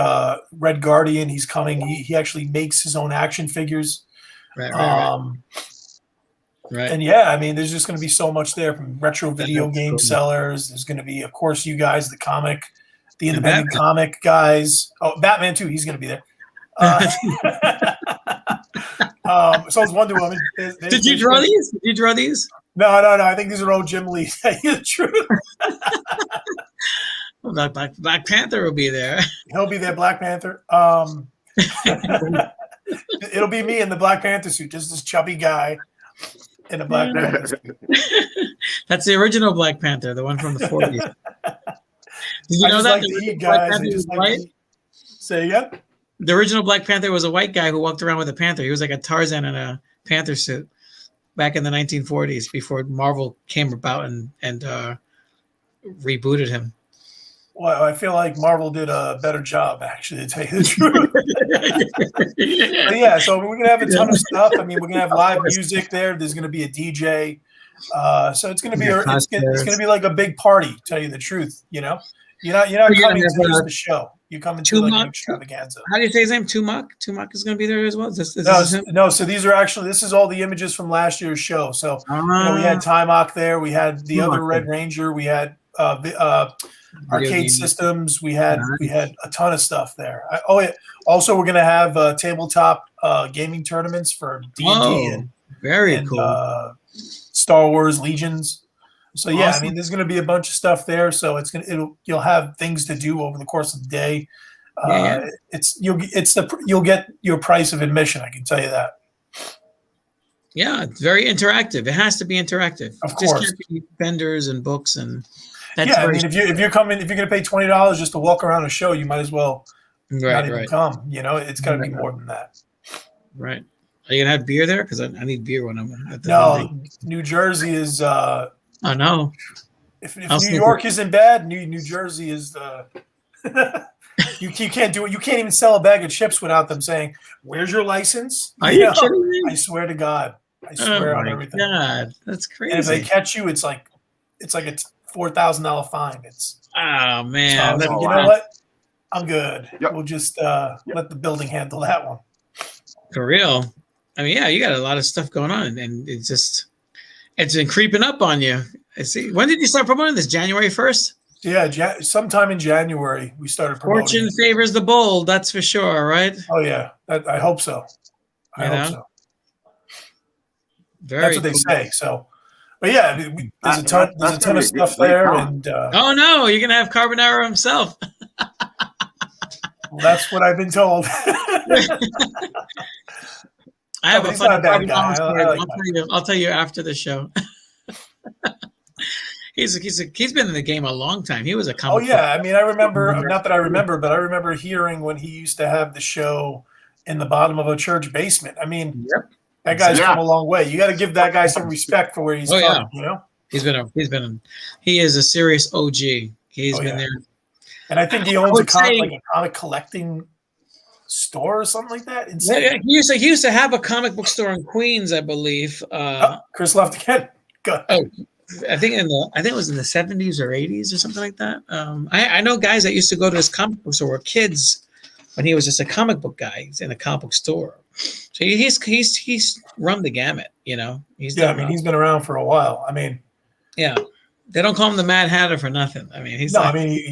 Red Guardian. He's coming. He actually makes his own action figures. Right. And yeah, I mean, there's just going to be so much there from retro video game sellers. There's going to be, of course, you guys, the independent comic guys. Oh, Batman too. He's going to be there. So it's Wonder Woman. Did you draw these? Did you draw these? No. I think these are old Jim Lee. Tell you the truth. Well, Black Panther will be there. He'll be there, Black Panther. It'll be me in the Black Panther suit, just this chubby guy in a Black Panther suit. That's the original Black Panther, the one from the 40s. Did you know that? Say again? The original Black Panther was a white guy who walked around with a panther. He was like a Tarzan in a panther suit back in the 1940s before Marvel came about and rebooted him. Well, I feel like Marvel did a better job, actually, to tell you the truth. But yeah, so we're going to have a ton of stuff. I mean, we're going to have live music there. There's going to be a DJ. So it's going to be it's going to be like a big party, to tell you the truth. You're not coming to just the show. You come into like an extravaganza. How do you say his name? Tumak? Tumak is going to be there as well? No, so these are actually, this is all the images from last year's show. So we had Timok there. We had the other Red Ranger. We had arcade systems. We had a ton of stuff there. Also, we're going to have tabletop gaming tournaments for D&D and cool. Star Wars Legions. So yeah, awesome. I mean, there's going to be a bunch of stuff there. So you'll have things to do over the course of the day. You'll get your price of admission. I can tell you that. Yeah, it's very interactive. It has to be interactive. Of course, just can't be vendors and books and. I mean, if you're going to pay $20 just to walk around a show, you might as well not even come. It's got to be more than that. Right. Are you gonna have beer there? Because I need beer when I'm at the building. New Jersey is. I know. If New York isn't bad, New Jersey is the. You can't do it. You can't even sell a bag of chips without them saying, "Where's your license?" Are you kidding me? I swear to God. I swear on everything. God, that's crazy. And if they catch you, it's like a $4,000 fine. Oh man. So you know what? I'm good. Yep. We'll just let the building handle that one. For real. I mean, yeah, you got a lot of stuff going on, and it's been creeping up on you. I see. When did you start promoting this? January 1st? Yeah, sometime in January we started promoting. Fortune favors the bold, that's for sure, right? Oh yeah, I hope so. I hope so. That's what they say. So, but yeah, there's a ton of stuff there, and oh no, you're gonna have Carbonaro himself. Well, that's what I've been told. I have a fun guy. I'll tell you after the show. He's been in the game a long time. He was a comic. Oh yeah, I mean, I remember. Not that I remember, but I remember hearing when he used to have the show in the bottom of a church basement. I mean, that guy's come a long way. You got to give that guy some respect for where he's come. He is a serious OG. He's been there, and I think he owns a comic collecting store or something like that. Yeah, he used to have a comic book store in Queens, I believe. Chris left again. Go. Oh, I think it was in the 70s or 80s or something like that. I know guys that used to go to his comic book store were kids when he was just a comic book guy. He's in a comic book store, so he's run the gamut. He's been around for a while. I mean, yeah. They don't call him the Mad Hatter for nothing. I mean, he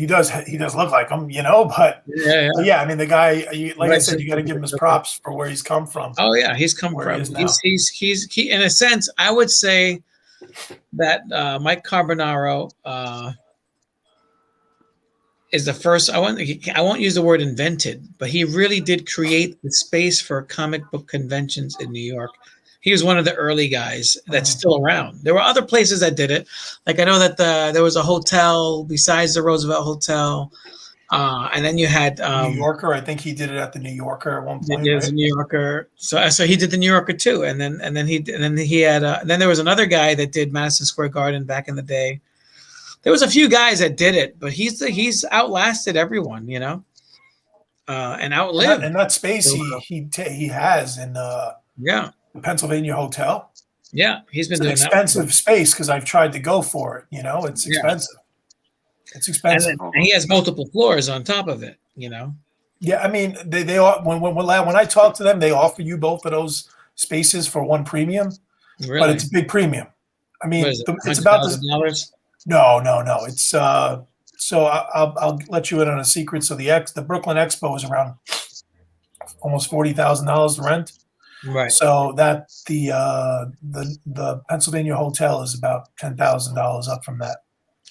does look like him, but I mean, the guy, I said, you got to give him his props for where he's come from. Oh yeah, he's come from. He's in a sense, I would say that Mike Carbonaro is the first. I won't use the word invented, but he really did create the space for comic book conventions in New York. He was one of the early guys that's still around. There were other places that did it. Like I know that there was a hotel besides the Roosevelt Hotel And then you had New Yorker. I think he did it at the New Yorker at one point. There's a New Yorker. So he did the New Yorker too, and then he had then there was another guy that did Madison Square Garden back in the day. There was a few guys that did it, but he's outlasted everyone, and outlived. And that space he has in the Pennsylvania Hotel. Yeah, he's been doing expensive space because I've tried to go for it. It's expensive. It's expensive, and he has multiple floors on top of it. Yeah, I mean, they when I talk to them, they offer you both of those spaces for one premium, but it's a big premium. I mean, it's about $100,000. No. It's so I'll let you in on a secret. So the Brooklyn Expo is around almost $40,000 to rent. Right. So that the Pennsylvania Hotel is about $10,000 up from that.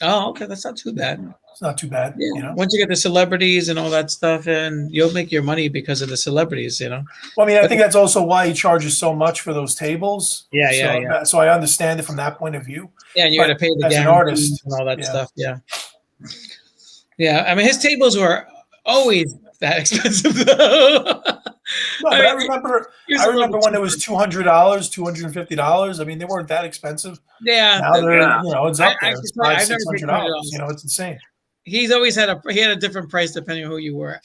Oh, okay, that's not too bad. It's not too bad. Yeah. Once you get the celebrities and all that stuff, and you'll make your money because of the celebrities. Well, I mean, I think that's also why he charges so much for those tables. Yeah. So I understand it from that point of view. Yeah, and you got to pay the as an artist and all that stuff. Yeah. Yeah, I mean, his tables were always that expensive though. No, but I remember when it was $200, $250. I mean, they weren't that expensive. Yeah. Now they're, it's up there. It's $500-$600. It's insane. He's always had a different price depending on who you were.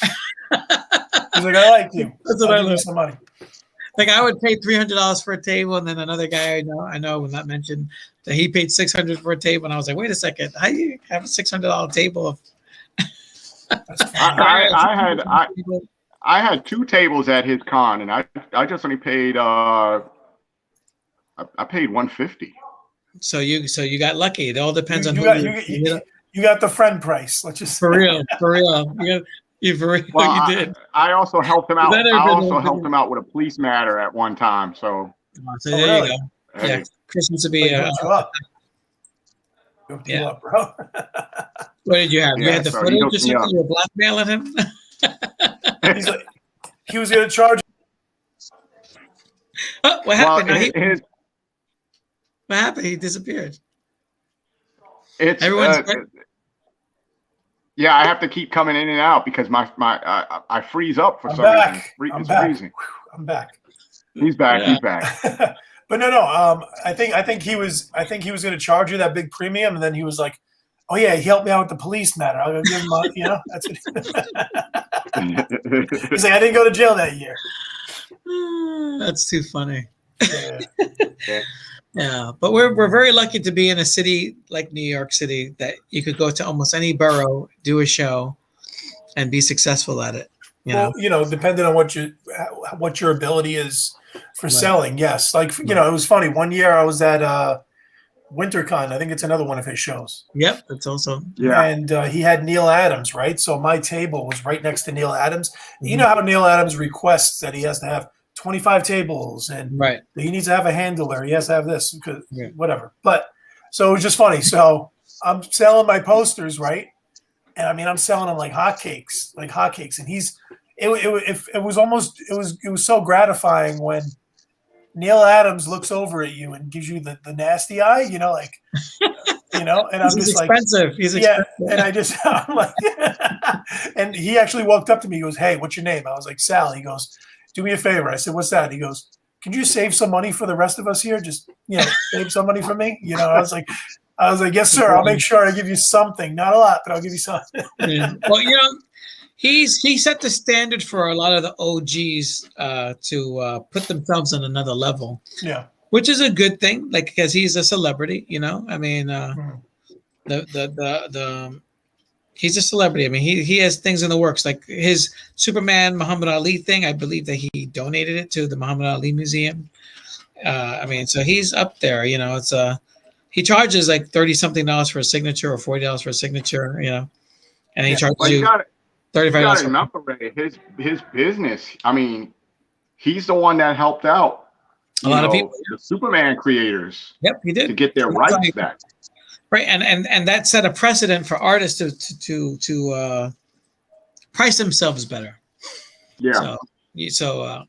He's like, I like you. That's what I love. Some money. Like I would pay $300 for a table, and then another guy I know will not mention that he paid $600 for a table, and I was like, wait a second, how do you have a $600 table? I had 2 tables at his con, and I just only paid I paid $150. So you got lucky. It all depends on you got the friend price. Let's just for real. You did. I also helped him out. Him out with a police matter at one time. So there you go. Yeah, Christmas would be up, bro. What did you have? You had the footage or something? You were blackmailing him? He's like, he was going to charge. Oh, what happened? What happened? He disappeared. Yeah, I have to keep coming in and out because I freeze up for some reason. It's freezing. I'm back. He's back. Yeah. He's back. But no. I think he was going to charge you that big premium, and then he was like, "Oh yeah, he helped me out with the police matter. I'll give him, that's what." He's like, "I didn't go to jail that year." That's too funny. Yeah, but we're very lucky to be in a city like New York City that you could go to almost any borough, do a show, and be successful at it. Depending on what your ability is for selling. Yes, like it was funny. One year I was at WinterCon. I think it's another one of his shows. Yep, it's also And he had Neil Adams, right? So my table was right next to Neil Adams. Mm-hmm. You know how Neil Adams requests that he has to have 25 tables and he needs to have a handler. He has to have this, whatever. But so it was just funny. So I'm selling my posters, right? And I mean, I'm selling them like hotcakes. And it was so gratifying when Neil Adams looks over at you and gives you the nasty eye, and I'm just expensive. Like, he's expensive. And I'm like, and he actually walked up to me. He goes, "Hey, what's your name?" I was like, "Sal." He goes, "Do me a favor." I said, "What's that?" He goes, "Can you save some money for the rest of us here? Just, save some money for me." I was like, "Yes, sir. I'll make sure I give you something. Not a lot, but I'll give you something." Yeah. Well, he set the standard for a lot of the OGs to put themselves on another level. Yeah. Which is a good thing, like, because he's a celebrity, I mean, he's a celebrity. I mean, he has things in the works, like his Superman Muhammad Ali thing. I believe that he donated it to the Muhammad Ali Museum. I mean, so he's up there. It's he charges like $30-something for a signature or $40 for a signature. And he charges you $35. Remember, Ray, his business. I mean, he's the one that helped out a lot of people, the Superman creators. Yep, he did, to get their rights back. Right, and that set a precedent for artists to price themselves better. Yeah. So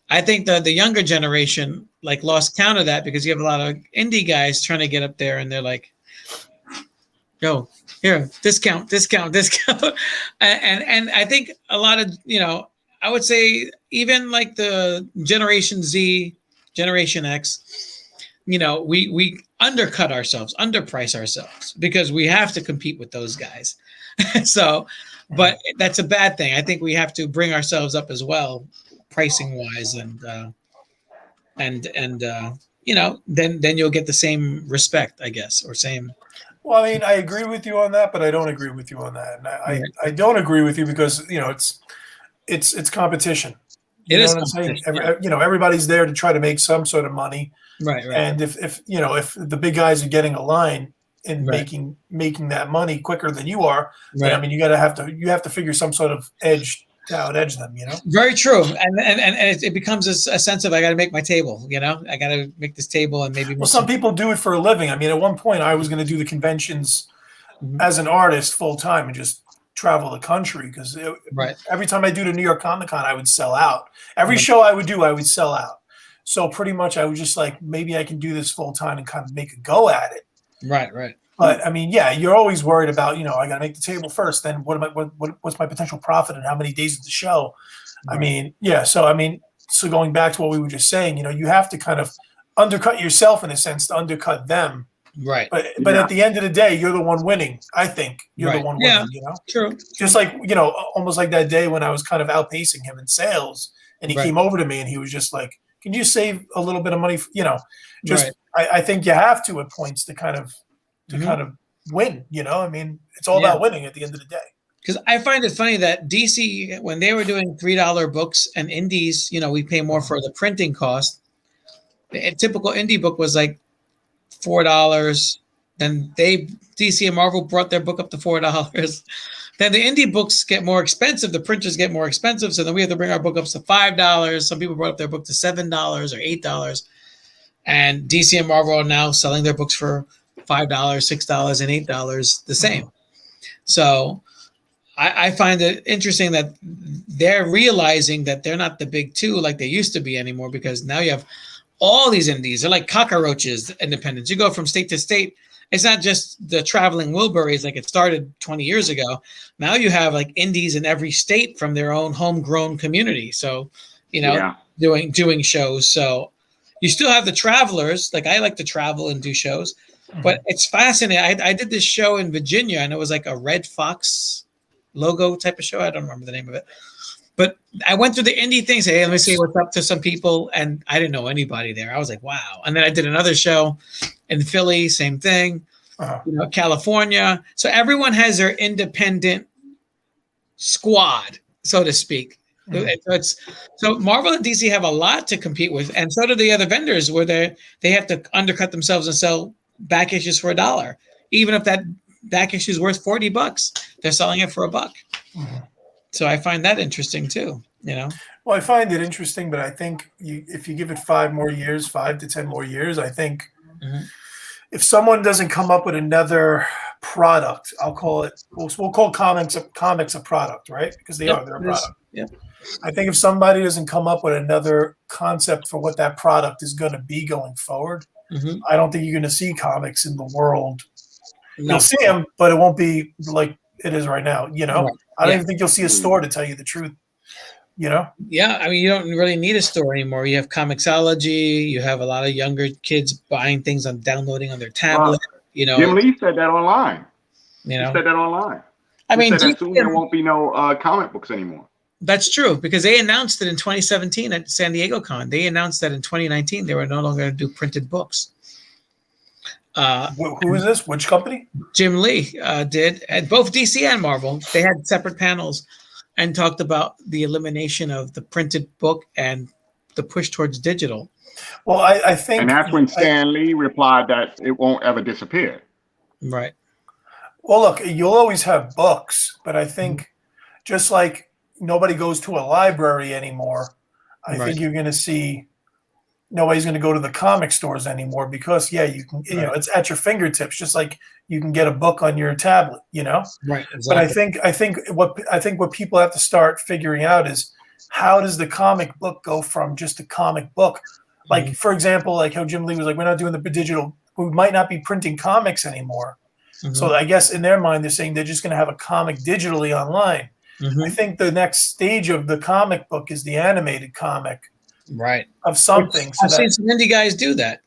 I think the younger generation lost count of that because you have a lot of indie guys trying to get up there, and they're like, Go here, discount. And I think a lot of, I would say even like the Generation Z, Generation X, we undercut ourselves, underprice ourselves because we have to compete with those guys. So, but that's a bad thing. I think we have to bring ourselves up as well, pricing wise, and then you'll get the same respect, I guess, or same. Well, I mean, I agree with you on that, but I don't agree with you on that. And I don't agree with you because it's competition. You know what I'm saying? Everybody's there to try to make some sort of money. Right. And if the big guys are getting a line and making that money quicker than you are, then I mean you have to figure some sort of edge to out-edge them. Very true. And it becomes a sense of I got to make my table. I got to make this table and maybe. Well, some people do it for a living. I mean, at one point I was going to do the conventions as an artist full time and just travel the country because every time I do the New York Comic Con, I would sell out. Every show I would do, I would sell out. So pretty much I was just like, maybe I can do this full time and kind of make a go at it. Right. But I mean, yeah, you're always worried about, I got to make the table first. Then what's my potential profit and how many days of the show? Right. I mean, yeah. So going back to what we were just saying, you have to kind of undercut yourself in a sense to undercut them. Right. But at the end of the day, you're the one winning. I think you're the one winning. True. Just like almost like that day when I was kind of outpacing him in sales, and he came over to me and he was just like, "Can you save a little bit of money?" I think you have to at points to kind of win. I mean, it's all about winning at the end of the day. Because I find it funny that DC, when they were doing $3 books and indies, we pay more for the printing cost. A typical indie book was like $4. Then DC and Marvel brought their book up to $4. Then the indie books get more expensive. The printers get more expensive. So then we have to bring our book up to $5. Some people brought up their book to $7 or $8. And DC and Marvel are now selling their books for $5, $6, and $8 the same. So I find it interesting that they're realizing that they're not the big two like they used to be anymore, because now you have all these indies. They're like cockroaches, independents. You go from state to state. It's not just the traveling Wilburys like it started 20 years ago. Now you have like indies in every state from their own homegrown community. So, doing shows. So you still have the travelers. Like I like to travel and do shows, but it's fascinating. I did this show in Virginia and it was like a Red Fox logo type of show. I don't remember the name of it, but I went through the indie thing, say, hey, let me see what's up to some people. And I didn't know anybody there. I was like, wow. And then I did another show in Philly, same thing, California. So everyone has their independent squad, so to speak. So Marvel and DC have a lot to compete with. And so do the other vendors where they have to undercut themselves and sell back issues for $1. Even if that back issue is worth $40, they're selling it for $1. So I find that interesting too, Well, I find it interesting, but I think if you give it 5 to 10 more years, I think if someone doesn't come up with another product, I'll call it. We'll call comics a product, right? Because they're a product. Yeah. I think if somebody doesn't come up with another concept for what that product is going to be going forward, I don't think you're going to see comics in the world. No. You'll see them, but it won't be like it is right now. Right. I don't even think you'll see a store, to tell you the truth. Yeah, I mean, you don't really need a store anymore. You have Comixology. You have a lot of younger kids buying things downloading on their tablet. Jim Lee said that online. He said that online. I mean, soon there won't be no comic books anymore. That's true, because they announced it in 2017 at San Diego Con. They announced that in 2019 they were no longer going to do printed books. Who is this? Which company? Jim Lee did at both DC and Marvel. They had separate panels and talked about the elimination of the printed book and the push towards digital. Well, I think, and that's when Stan Lee replied that it won't ever disappear. Right. Well, look, you'll always have books, but I think just like nobody goes to a library anymore, I think you're going to see. Nobody's going to go to the comic stores anymore because, you can, it's at your fingertips, just like you can get a book on your tablet, Right. Exactly. But I think what people have to start figuring out is how does the comic book go from just a comic book? Like, for example, like how Jim Lee was like, we're not doing the digital, we might not be printing comics anymore, So I guess in their mind, they're saying they're just going to have a comic digitally online. I think the next stage of the comic book is the animated comic, right, of something. I've seen some indie guys do that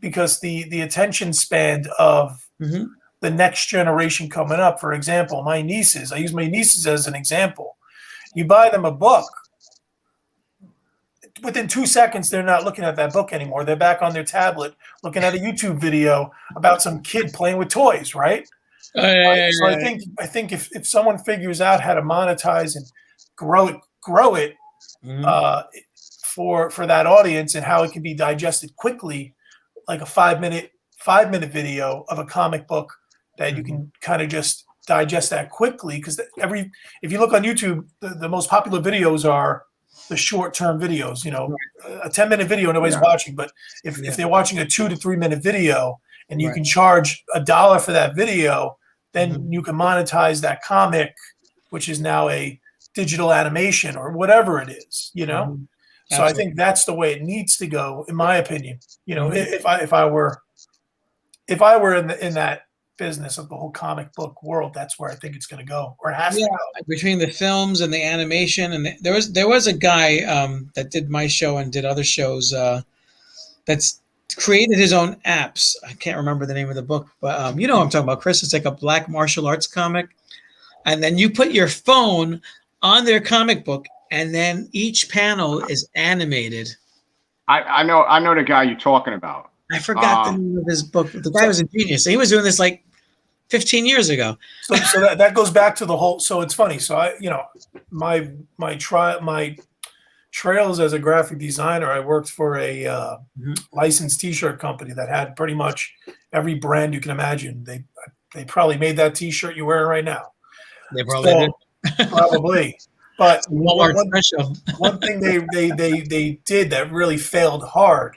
because the attention span of the next generation coming up. For example, my nieces. I use my nieces as an example. You buy them a book. Within 2 seconds, they're not looking at that book anymore. They're back on their tablet looking at a YouTube video about some kid playing with toys, right? So I think if someone figures out how to monetize and grow it for that audience and how it can be digested quickly, like a 5-minute video of a comic book that you can kind of just digest that quickly, because if you look on YouTube, the most popular videos are the short-term videos. You know, a 10-minute video nobody's watching, but if they're watching a 2 to 3 minute video and you can charge $1 for that video, then you can monetize that comic, which is now a digital animation or whatever it is, you know? So I think that's the way it needs to go, in my opinion. You know, if I were in that business of the whole comic book world, that's where I think it's going to go, or it has to go. Between the films and the animation, and there was a guy that did my show and did other shows that's created his own apps. I can't remember the name of the book, but you know what I'm talking about, Chris. It's like a black martial arts comic, and then you put your phone on their comic book, and then each panel is animated. I know the guy you're talking about. I forgot the name of his book. The guy was a genius. He was doing this like 15 years ago. So that goes back to the whole. So it's funny. So my trails as a graphic designer, I worked for a licensed T-shirt company that had pretty much every brand you can imagine. They probably made that T-shirt you're wearing right now. They probably did. Probably. But one thing they did that really failed hard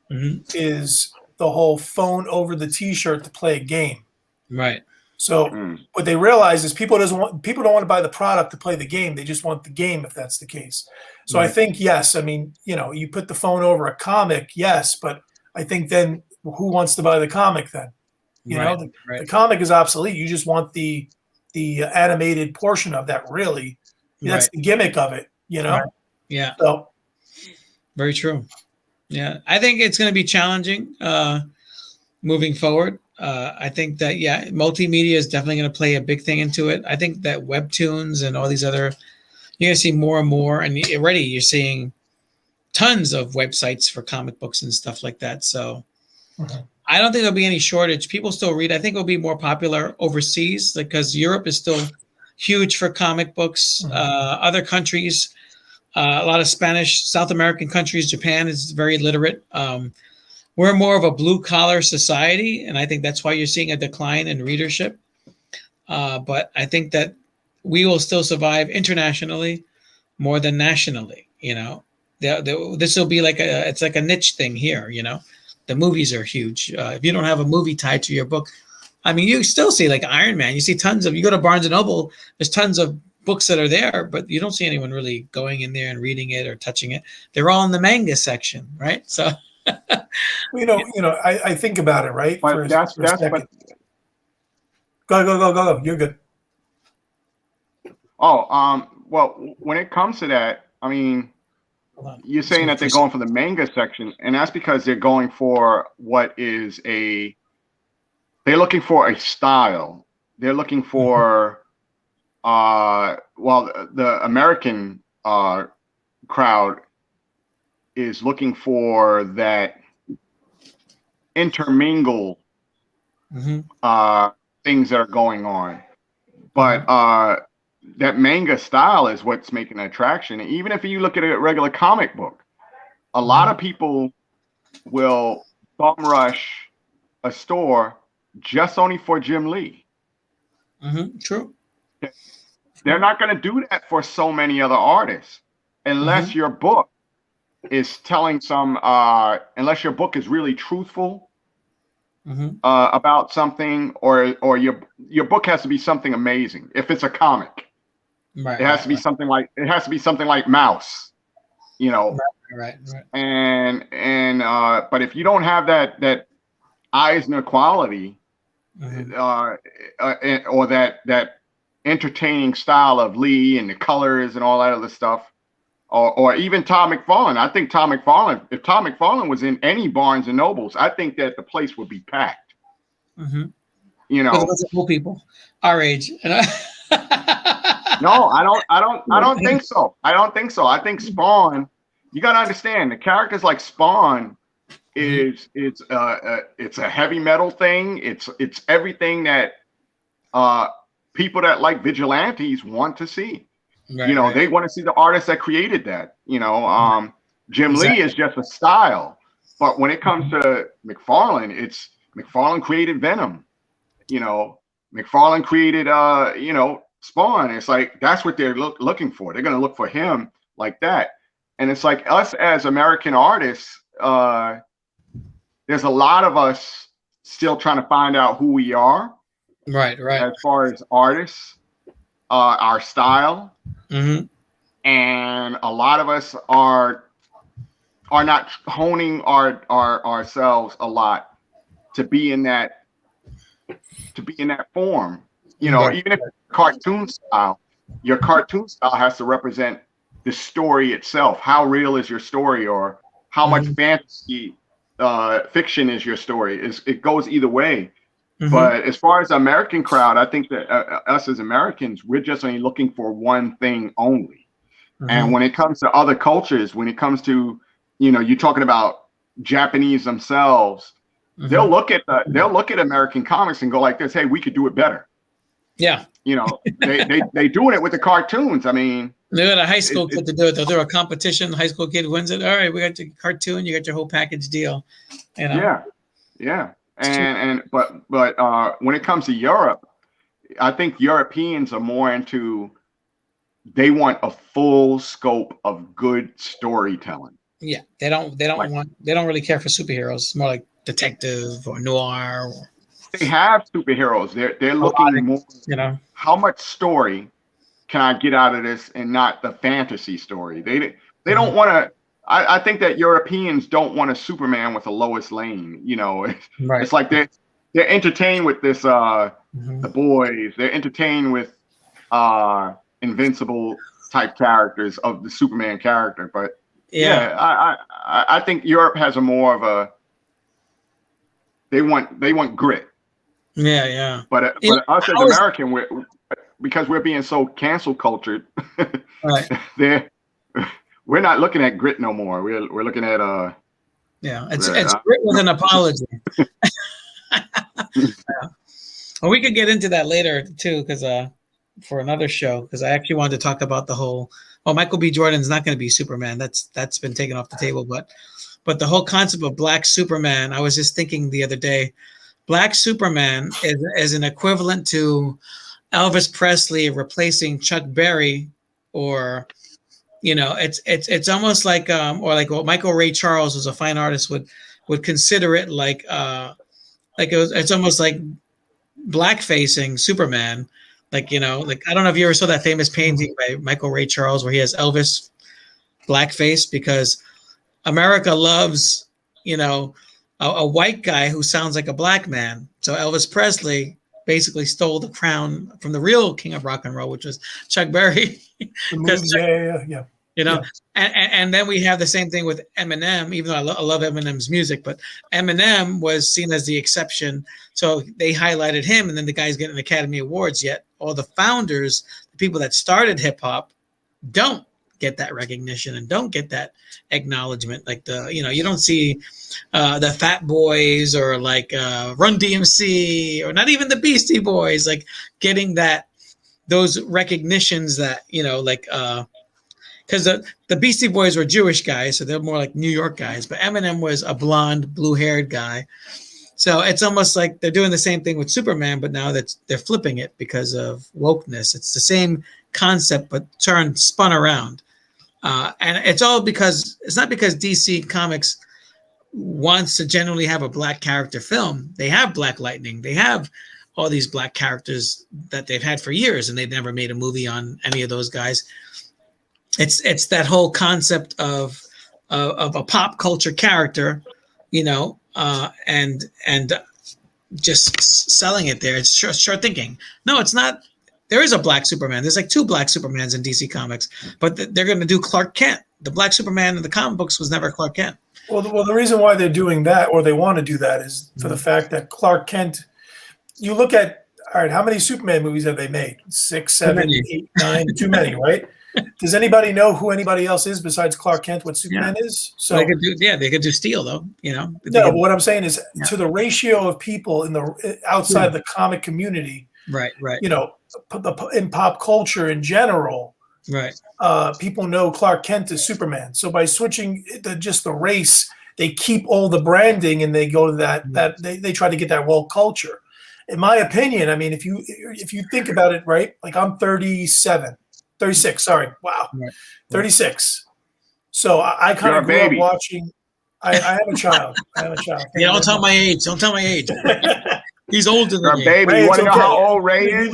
is the whole phone over the T-shirt to play a game. Right. So what they realize is people don't want to buy the product to play the game. They just want the game, if that's the case. So I think, yes, I mean, you know, you put the phone over a comic, yes, but I think then who wants to buy the comic then? You know, the comic is obsolete. You just want the animated portion of that, really. That's the gimmick of it, you know? Yeah. So very true. Yeah. I think it's going to be challenging moving forward. I think that, multimedia is definitely going to play a big thing into it. I think that webtoons and all these other, you're going to see more and more, and already you're seeing tons of websites for comic books and stuff like that. So I don't think there'll be any shortage. People still read. I think it'll be more popular overseas because Europe is still huge for comic books. Other countries, a lot of Spanish, South American countries, Japan is very literate. We're more of a blue collar society, and I think that's why you're seeing a decline in readership. But I think that we will still survive internationally more than nationally. You know, this will be it's like a niche thing here. You know, the movies are huge. If you don't have a movie tied to your book, I mean, you still see like Iron Man. You see tons of. You go to Barnes and Noble. There's tons of books that are there, but you don't see anyone really going in there and reading it or touching it. They're all in the manga section, right? So. I think about it, right? But Go. You're good. Well, when it comes to that, I mean, you're saying that they're going for the manga section, and that's because they're going for they're looking for a style. They're looking for, the American crowd is looking for that intermingle things that are going on. But that manga style is what's making an attraction. And even if you look at a regular comic book, a lot of people will bum rush a store just only for Jim Lee. True. They're not going to do that for so many other artists unless your book is telling unless your book is really truthful about something, or your book has to be something amazing. If it's a comic, it has to be something like Mouse, you know. Right. And but if you don't have that Eisner quality, or that entertaining style of Lee and the colors and all that other stuff, or even Tom McFarlane. I think if Tom McFarlane was in any Barnes and Nobles, I think that the place would be packed. You know, because of old people our age. No, I don't think so. I don't think so. I think Spawn. You got to understand the characters like Spawn it's a heavy metal thing. It's everything that people that like vigilantes want to see. Right, you know, they want to see the artist that created that. You know, Jim Lee is just a style, but when it comes to McFarlane, McFarlane created Venom. You know, McFarlane created you know, Spawn. It's like that's what they're looking for. They're gonna look for him like that. And it's like us as American artists, there's a lot of us still trying to find out who we are. Right. As far as artists, our style. And a lot of us are not honing ourselves a lot to be in that form. You know, even if cartoon style, your cartoon style has to represent the story itself. How real is your story, or how much fantasy fiction is your story? It goes either way. But as far as the American crowd, I think that us as Americans, we're just only looking for one thing only. And when it comes to other cultures, when it comes to, you know, you're talking about Japanese themselves, they'll look at American comics and go like this: hey, we could do it better. Yeah. You know, they doing it with the cartoons. I mean, they got a high school kid to do it. They'll do a competition. The high school kid wins it. All right, we got your cartoon. You got your whole package deal. You know? Yeah. But when it comes to Europe, I think Europeans are more into. They want a full scope of good storytelling. Yeah, they don't really care for superheroes. It's more like detective or noir. They have superheroes. They're looking more. You know, how much story can I get out of this, and not the fantasy story? They don't want to. I think that Europeans don't want a Superman with a Lois Lane. You know, it's like they're entertained with this. The Boys. They're entertained with Invincible type characters of the Superman character. But I think Europe has a more of a. They want grit. Yeah. But us as American, because we're being so cancel cultured, we're not looking at grit no more. We're looking at it's grit with an apology. Well, we could get into that later too, because for another show, because I actually wanted to talk about the whole. Well, Michael B. Jordan's not going to be Superman. That's been taken off the table, but the whole concept of Black Superman, I was just thinking the other day, Black Superman is an equivalent to Elvis Presley replacing Chuck Berry, or, you know, it's almost like or like what Michael Ray Charles, who's a fine artist, would consider it like it's almost like blackfacing Superman. Like, you know, like I don't know if you ever saw that famous painting by Michael Ray Charles where he has Elvis blackface, because America loves, you know, a white guy who sounds like a black man. So Elvis Presley basically stole the crown from the real king of rock and roll, which was Chuck Berry. Yeah. You know, and then we have the same thing with Eminem, even though I love Eminem's music, but Eminem was seen as the exception. So they highlighted him, and then the guy's getting Academy Awards, yet all the founders, the people that started hip hop, don't get that recognition and don't get that acknowledgement. Like you don't see the Fat Boys or like Run DMC or not even the Beastie Boys, like getting those recognitions that, you know, like, because the Beastie Boys were Jewish guys, so they're more like New York guys, but Eminem was a blonde, blue-haired guy. So it's almost like they're doing the same thing with Superman, but now they're flipping it because of wokeness. It's the same concept, but spun around. And it's all because it's not because DC Comics wants to generally have a black character film. They have Black Lightning. They have all these black characters that they've had for years, and they've never made a movie on any of those guys. It's that whole concept of a pop culture character, you know, and just selling it there. It's short thinking. No, it's not. There is a black Superman. There's like 2 black Supermans in DC Comics, but they're going to do Clark Kent. The black Superman in the comic books was never Clark Kent. Well, the reason why they're doing that, or they want to do that, is for the fact that Clark Kent. You look at, all right, how many Superman movies have they made? 6, 7, 8, 9. Too many, right? Does anybody know who anybody else is besides Clark Kent? What Superman is? So they could do Steel though. You know. No, but what I'm saying is to the ratio of people in the outside of the comic community. Right. You know, in pop culture in general. Right. People know Clark Kent is Superman. So by switching just the race, they keep all the branding and they go to that they try to get that woke culture. In my opinion, I mean, if you think about it, right? Like I'm 36, sorry. Wow. Right. 36. So I kind of grew up watching. I have a child. Yeah, don't tell my age. Don't tell my age. He's older than you. Baby, Ray, you want to know how old Ray is?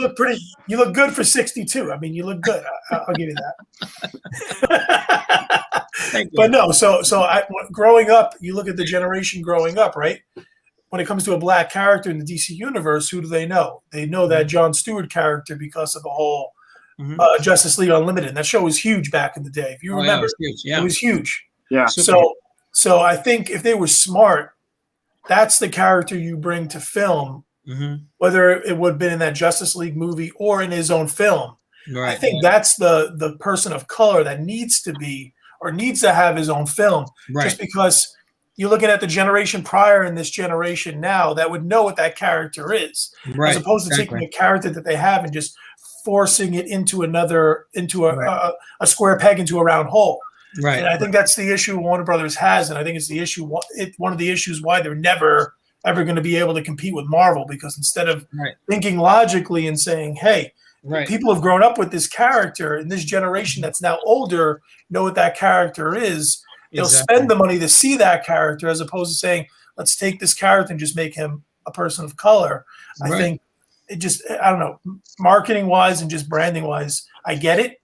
You look good for 62. I mean, you look good. I'll give you that. Thank you. But no, so growing up, you look at the generation growing up, right? When it comes to a black character in the DC universe, who do they know? They know that Jon Stewart character because of the whole Justice League Unlimited. And that show was huge back in the day. If you remember, it was huge. Yeah. So I think if they were smart, that's the character you bring to film, whether it would have been in that Justice League movie or in his own film. Right. I think that's the person of color that needs to have his own film. Right. Just because you're looking at the generation prior and this generation now that would know what that character is, as opposed to taking a character that they have and just forcing it into a square peg into a round hole. Right. And I think that's the issue Warner Brothers has, and I think it's the issue. One of the issues why they're never ever going to be able to compete with Marvel, because instead of thinking logically and saying, "Hey, people have grown up with this character, and this generation that's now older know what that character is," they'll spend the money to see that character, as opposed to saying, "Let's take this character and just make him a person of color." I think it just, I don't know, marketing wise and just branding wise, I get it,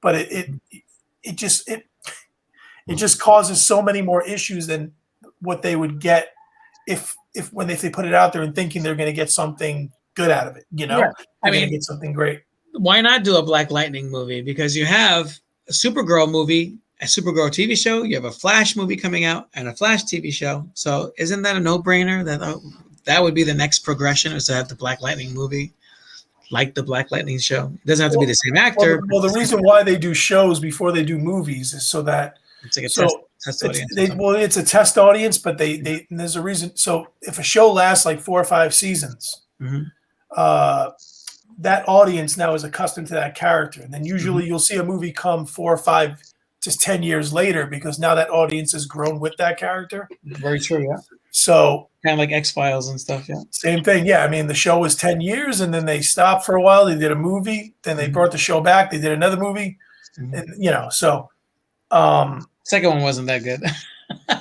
but it just causes so many more issues than what they would get if they put it out there and thinking they're going to get something good out of it. You know, I mean, get something great. Why not do a Black Lightning movie? Because you have a Supergirl movie, a Supergirl TV show, you have a Flash movie coming out, and a Flash TV show. So isn't that a no-brainer? That would be the next progression, is to have the Black Lightning movie, like the Black Lightning show. It doesn't have to be the same actor. Well, the reason why they do shows before they do movies is so that it's like a test audience. It's a test audience, but and there's a reason. So if a show lasts like 4 or 5 seasons, that audience now is accustomed to that character, and then usually you'll see a movie come 4 or 5, just 10 years later, because now that audience has grown with that character. Very true. Yeah. So kind of like X-Files and stuff. Yeah. Same thing. Yeah. I mean, the show was 10 years, and then they stopped for a while. They did a movie. Then they brought the show back. They did another movie. And, so. Second one wasn't that good.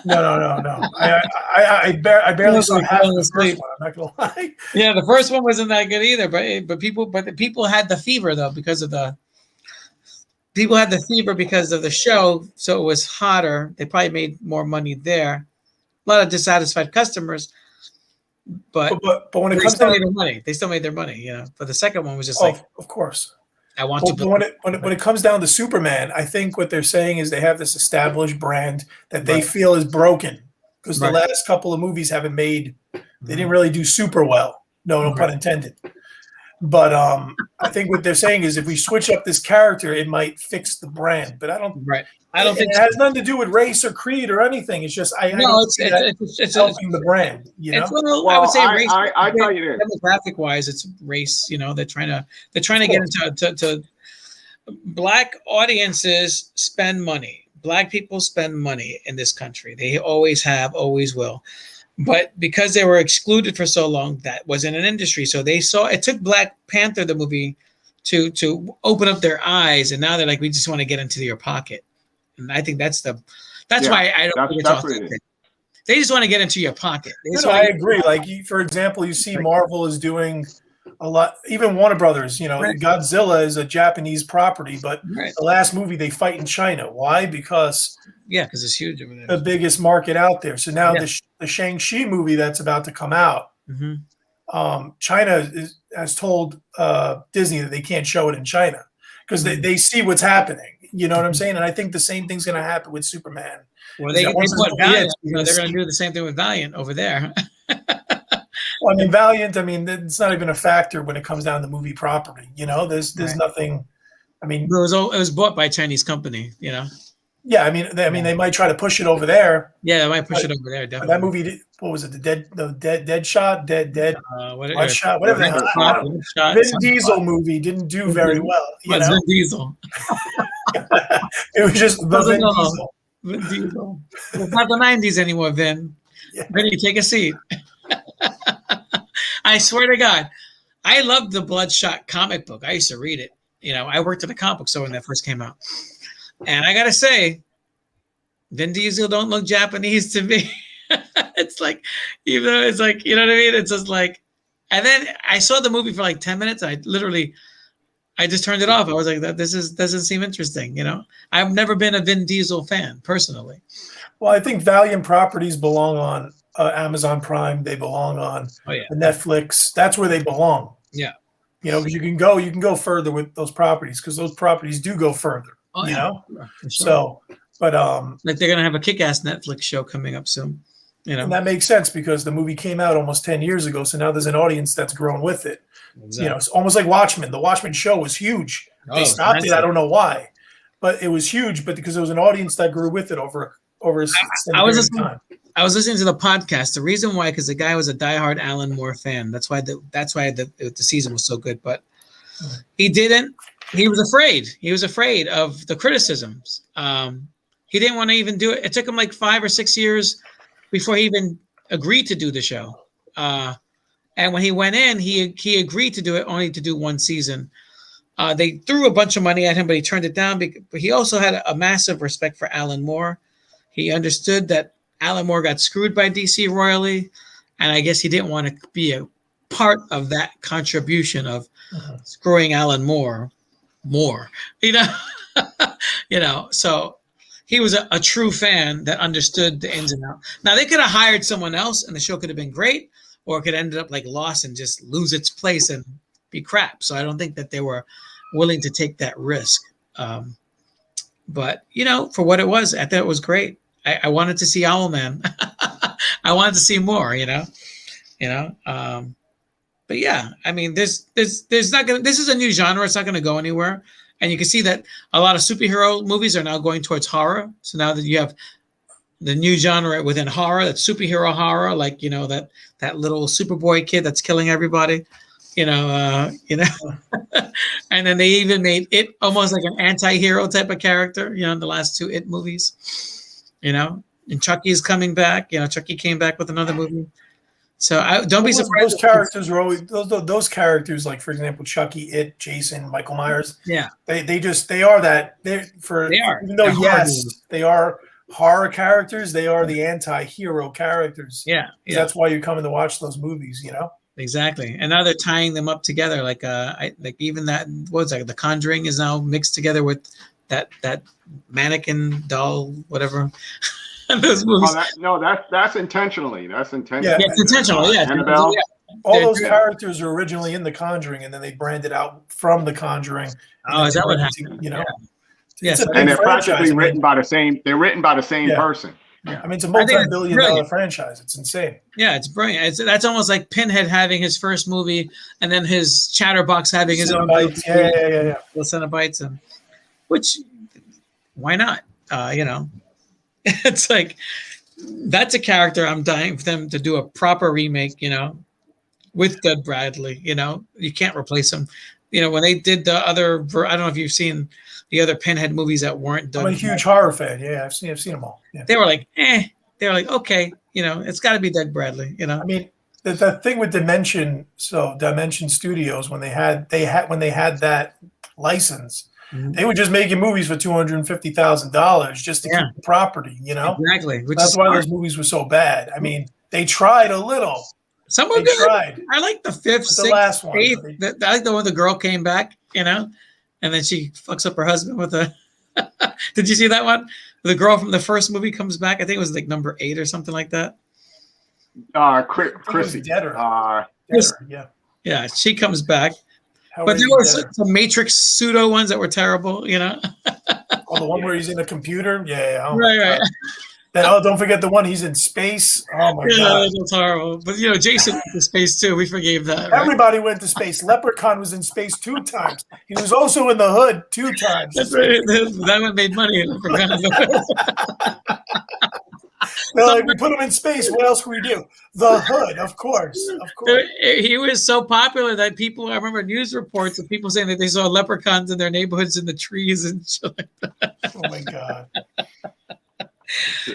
No. I barely saw half the first one. I'm not gonna lie. Yeah, the first one wasn't that good either. But the people had the fever though because of the show, so it was hotter. They probably made more money there. A lot of dissatisfied customers, but when it comes to their money, they still made their money. You know, but the second one was just of course. When it comes down to Superman, I think what they're saying is they have this established brand that they feel is broken, because the last couple of movies haven't made. They didn't really do super well. No pun intended. But I think what they're saying is if we switch up this character, it might fix the brand. But I don't. Right. I don't think it has nothing to do with race or creed or anything. It's just it's helping the brand. You know. I would say race. I tell you this. Demographic wise, it's race. You know, they're trying to get into black audiences spend money. Black people spend money in this country. They always have, always will. But because they were excluded for so long, that wasn't an industry. So it took Black Panther, the movie, to open up their eyes. And now they're like, we just want to get into your pocket. And I think that's why I don't think it's authentic. They just want to get into your pocket. I agree. Like, for example, you see Marvel is doing a lot, even Warner Brothers, Godzilla is a Japanese property, but the last movie they fight in China. Why? Because it's huge over there. The biggest market out there. So now the Shang-Chi movie that's about to come out, China has told Disney that they can't show it in China because they see what's happening. You know what I'm saying? And I think the same thing's going to happen with Superman. Well, they bought Valiant, so they're going to do the same thing with Valiant over there. Well, I mean, Valiant, I mean, it's not even a factor when it comes down to movie property. You know, there's nothing. I mean, it was bought by a Chinese company. You know. Yeah, I mean, they might try to push it over there. Yeah, they might push it over there. Definitely. That movie, what was it? The dead shot, blood shot, whatever. Vin Diesel movie didn't do very well. You know? Vin Diesel. It was just the Vin Diesel. Vin Diesel. It's not the 90s anymore, Vin. Yeah. Vinny, take a seat. I swear to God, I loved the Bloodshot comic book. I used to read it. You know, I worked at a comic book store when that first came out. And I got to say, Vin Diesel don't look Japanese to me. It's like, even though it's like, you know what I mean? It's just like, and then I saw the movie for like 10 minutes. I just turned it off. I was like, this doesn't seem interesting. You know, I've never been a Vin Diesel fan personally. Well, I think Valiant properties belong on Amazon Prime. They belong on Netflix. That's where they belong. Yeah. You know, because you can go further with those properties because those properties do go further. Oh, you know? Sure. So, but like they're gonna have a kick-ass Netflix show coming up soon. You know, and that makes sense because the movie came out almost 10 years ago. So now there's an audience that's grown with it. Exactly. You know, it's almost like Watchmen. The Watchmen show was huge. They stopped it. I don't know why, but it was huge. But because there was an audience that grew with it over a time. I was listening to the podcast. The reason why, because the guy was a diehard Alan Moore fan. That's why the season was so good. But he didn't. He was afraid. He was afraid of the criticisms. He didn't want to even do it. It took him like 5 or 6 years before he even agreed to do the show. And when he went in, he agreed to do it only to do one season. They threw a bunch of money at him, but he turned it down. But he also had a massive respect for Alan Moore. He understood that Alan Moore got screwed by DC royally, and I guess he didn't want to be a part of that contribution of screwing Alan Moore more. You know, so he was a true fan that understood the ins and outs. Now they could have hired someone else, and the show could have been great, or it could end up like Lost and just lose its place and be crap. So I don't think that they were willing to take that risk. But you know, for what it was, I thought it was great. I wanted to see Owlman. I wanted to see more. You know. But yeah, I mean, there's not gonna. This is a new genre. It's not going to go anywhere. And you can see that a lot of superhero movies are now going towards horror. So now that you have the new genre within horror, that's superhero horror, like you know that little Superboy kid that's killing everybody. You know, and then they even made it almost like an anti-hero type of character. You know, in the last 2 It movies. You know, and Chucky's coming back. You know, Chucky came back with another movie. So don't be surprised. Those characters are always those characters, like for example, Chucky, It, Jason, Michael Myers. Yeah, they are that. They are. Even though they are horror characters, they are the anti-hero characters. Yeah. That's why you're coming to watch those movies. You know. Exactly, and now they're tying them up together. Like even that what's that? The Conjuring is now mixed together with that mannequin doll, whatever. Those movies. That's intentionally. That's intentional. Yeah, it's intentional. Yeah, Annabelle. All those characters are originally in The Conjuring, and then they branded out from The Conjuring. Oh, is that what happened? You know, yes, and they're practically written by the same. They're written by the same person. Yeah. I mean, it's a multi-billion-dollar franchise. It's insane. Yeah, it's brilliant. That's almost like Pinhead having his first movie, and then his Chatterbox having his own movie. Yeah. The Cenobites, and which, why not? You know. It's like that's a character I'm dying for them to do a proper remake, you know, with Doug Bradley. You know, you can't replace him. You know, when they did the other, I don't know if you've seen the other Pinhead movies that weren't Doug. I'm a huge horror fan. Yeah, I've seen them all. Yeah. They were like, They were like, okay, you know, it's got to be Doug Bradley. You know, I mean, the thing with Dimension Studios when they had that license. Mm-hmm. They were just making movies for $250,000 just to keep the property, you know. Exactly. That's why those movies were so bad. I mean, they tried a little. Some were good. Tried. I like the 5th, 6th, the last one. 8th. I like the one the girl came back, you know, and then she fucks up her husband with a. Did you see that one? The girl from the first movie comes back. I think it was like number 8 or something like that. Chrissy. Deader. Yeah, she comes back. How but there were some Matrix pseudo ones that were terrible, you know. Oh, the one where he's in a computer? Yeah. Oh right. Then, don't forget the one he's in space. Oh my God, that's horrible. But you know, Jason went to space too. We forgave that. Right? Everybody went to space. Leprechaun was in space 2 times. He was also in the hood 2 times. That's right. That one made money. Like, we put him in space. What else can we do? The hood, of course. He was so popular that people. I remember news reports of people saying that they saw leprechauns in their neighborhoods in the trees and shit like that. Oh my God.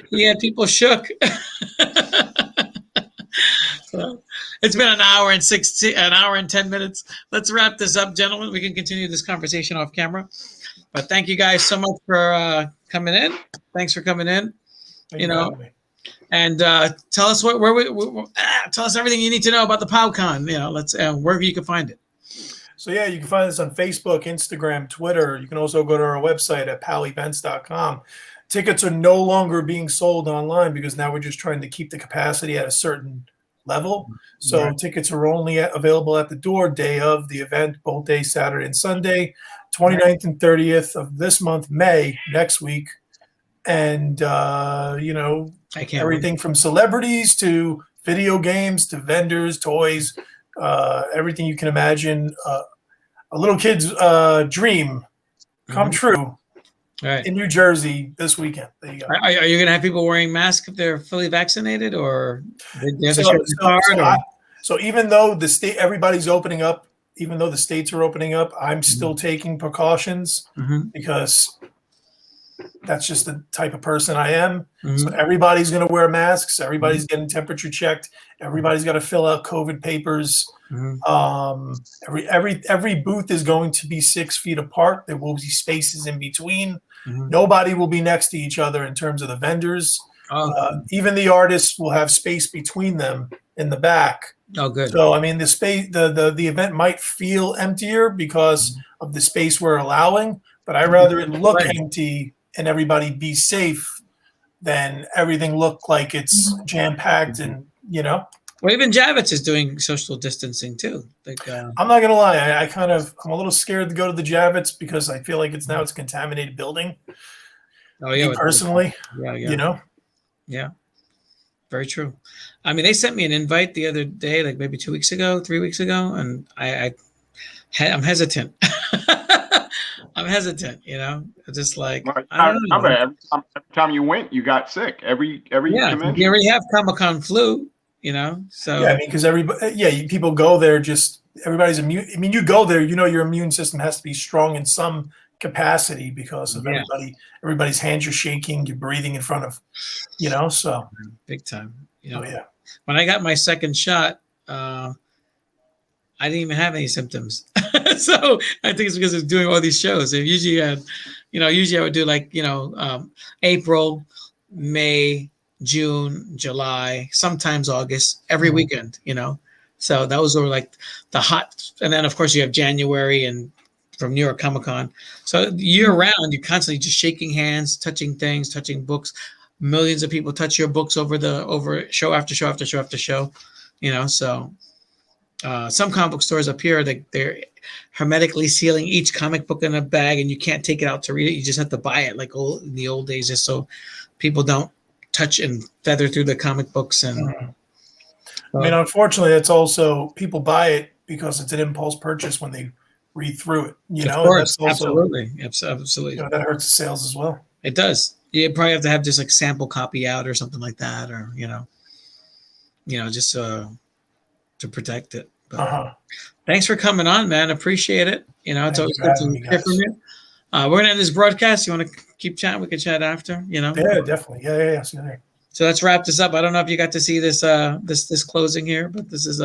Yeah, people shook. So, it's been an hour and 10 minutes. Let's wrap this up, gentlemen. We can continue this conversation off camera. But thank you guys so much for coming in. Thanks for coming in. You know, and tell us tell us everything you need to know about the Pow Con. You know, let's wherever you can find it. So yeah, you can find us on Facebook, Instagram, Twitter. You can also go to our website at palevents.com. Tickets are no longer being sold online because now we're just trying to keep the capacity at a certain level. So tickets are only available at the door day of the event, both days, Saturday and Sunday, 29th and 30th of this month, May, next week. And, you know, everything from celebrities to video games to vendors, toys, everything you can imagine. A little kid's dream come true. Right. In New Jersey this weekend. There you go. Are you going to have people wearing masks if they're fully vaccinated, or so even though everybody's opening up, even though the states are opening up, I'm still taking precautions because that's just the type of person I am. So everybody's going to wear masks. Everybody's getting temperature checked. Everybody's got to fill out COVID papers. Every booth is going to be 6 feet apart. There will be spaces in between. Nobody will be next to each other in terms of the vendors. Even the artists will have space between them in the back. Oh, good. So I mean, the space, the event might feel emptier because of the space we're allowing, but I'd rather it look empty and everybody be safe than everything look like it's jam packed and you know. Well, even Javits is doing social distancing too. Like, I'm not gonna lie, I'm a little scared to go to the Javits because I feel like it's a contaminated building. Oh yeah, personally, you know. Yeah, very true. I mean, they sent me an invite the other day, like maybe 3 weeks ago, and I'm hesitant. I'm hesitant, you know. Just like I don't know. Every time you went, you got sick. Every convention. You already have Comic-Con flu. You know, so yeah, I mean, because people go there. Just everybody's immune. I mean, you go there, you know, your immune system has to be strong in some capacity because of everybody's hands are shaking, you're breathing in front of, you know, so big time. You know, when I got my second shot, I didn't even have any symptoms. So I think it's because of doing all these shows. And usually I would do like, you know, April, May, June, July, sometimes August, every weekend, you know. So those were like the hot, and then of course you have January and from New York Comic Con. So year round, you're constantly just shaking hands, touching things, touching books. Millions of people touch your books over show after show after show after show, you know. So some comic book stores up here, they're hermetically sealing each comic book in a bag, and you can't take it out to read it. You just have to buy it, like in the old days, just so people don't touch and feather through the comic books. And I mean, unfortunately, it's also people buy it because it's an impulse purchase when they read through it. You know, course, absolutely. You know, that hurts sales as well. It does. You probably have to have just like sample copy out or something like that, or you know, just to protect it. But thanks for coming on, man. Appreciate it. You know, it's always good to hear from you. We're gonna end this broadcast. You want to keep chatting? We can chat after. You know. Yeah, definitely. Yeah. See you there. So let's wrap this up. I don't know if you got to see this this closing here, but this is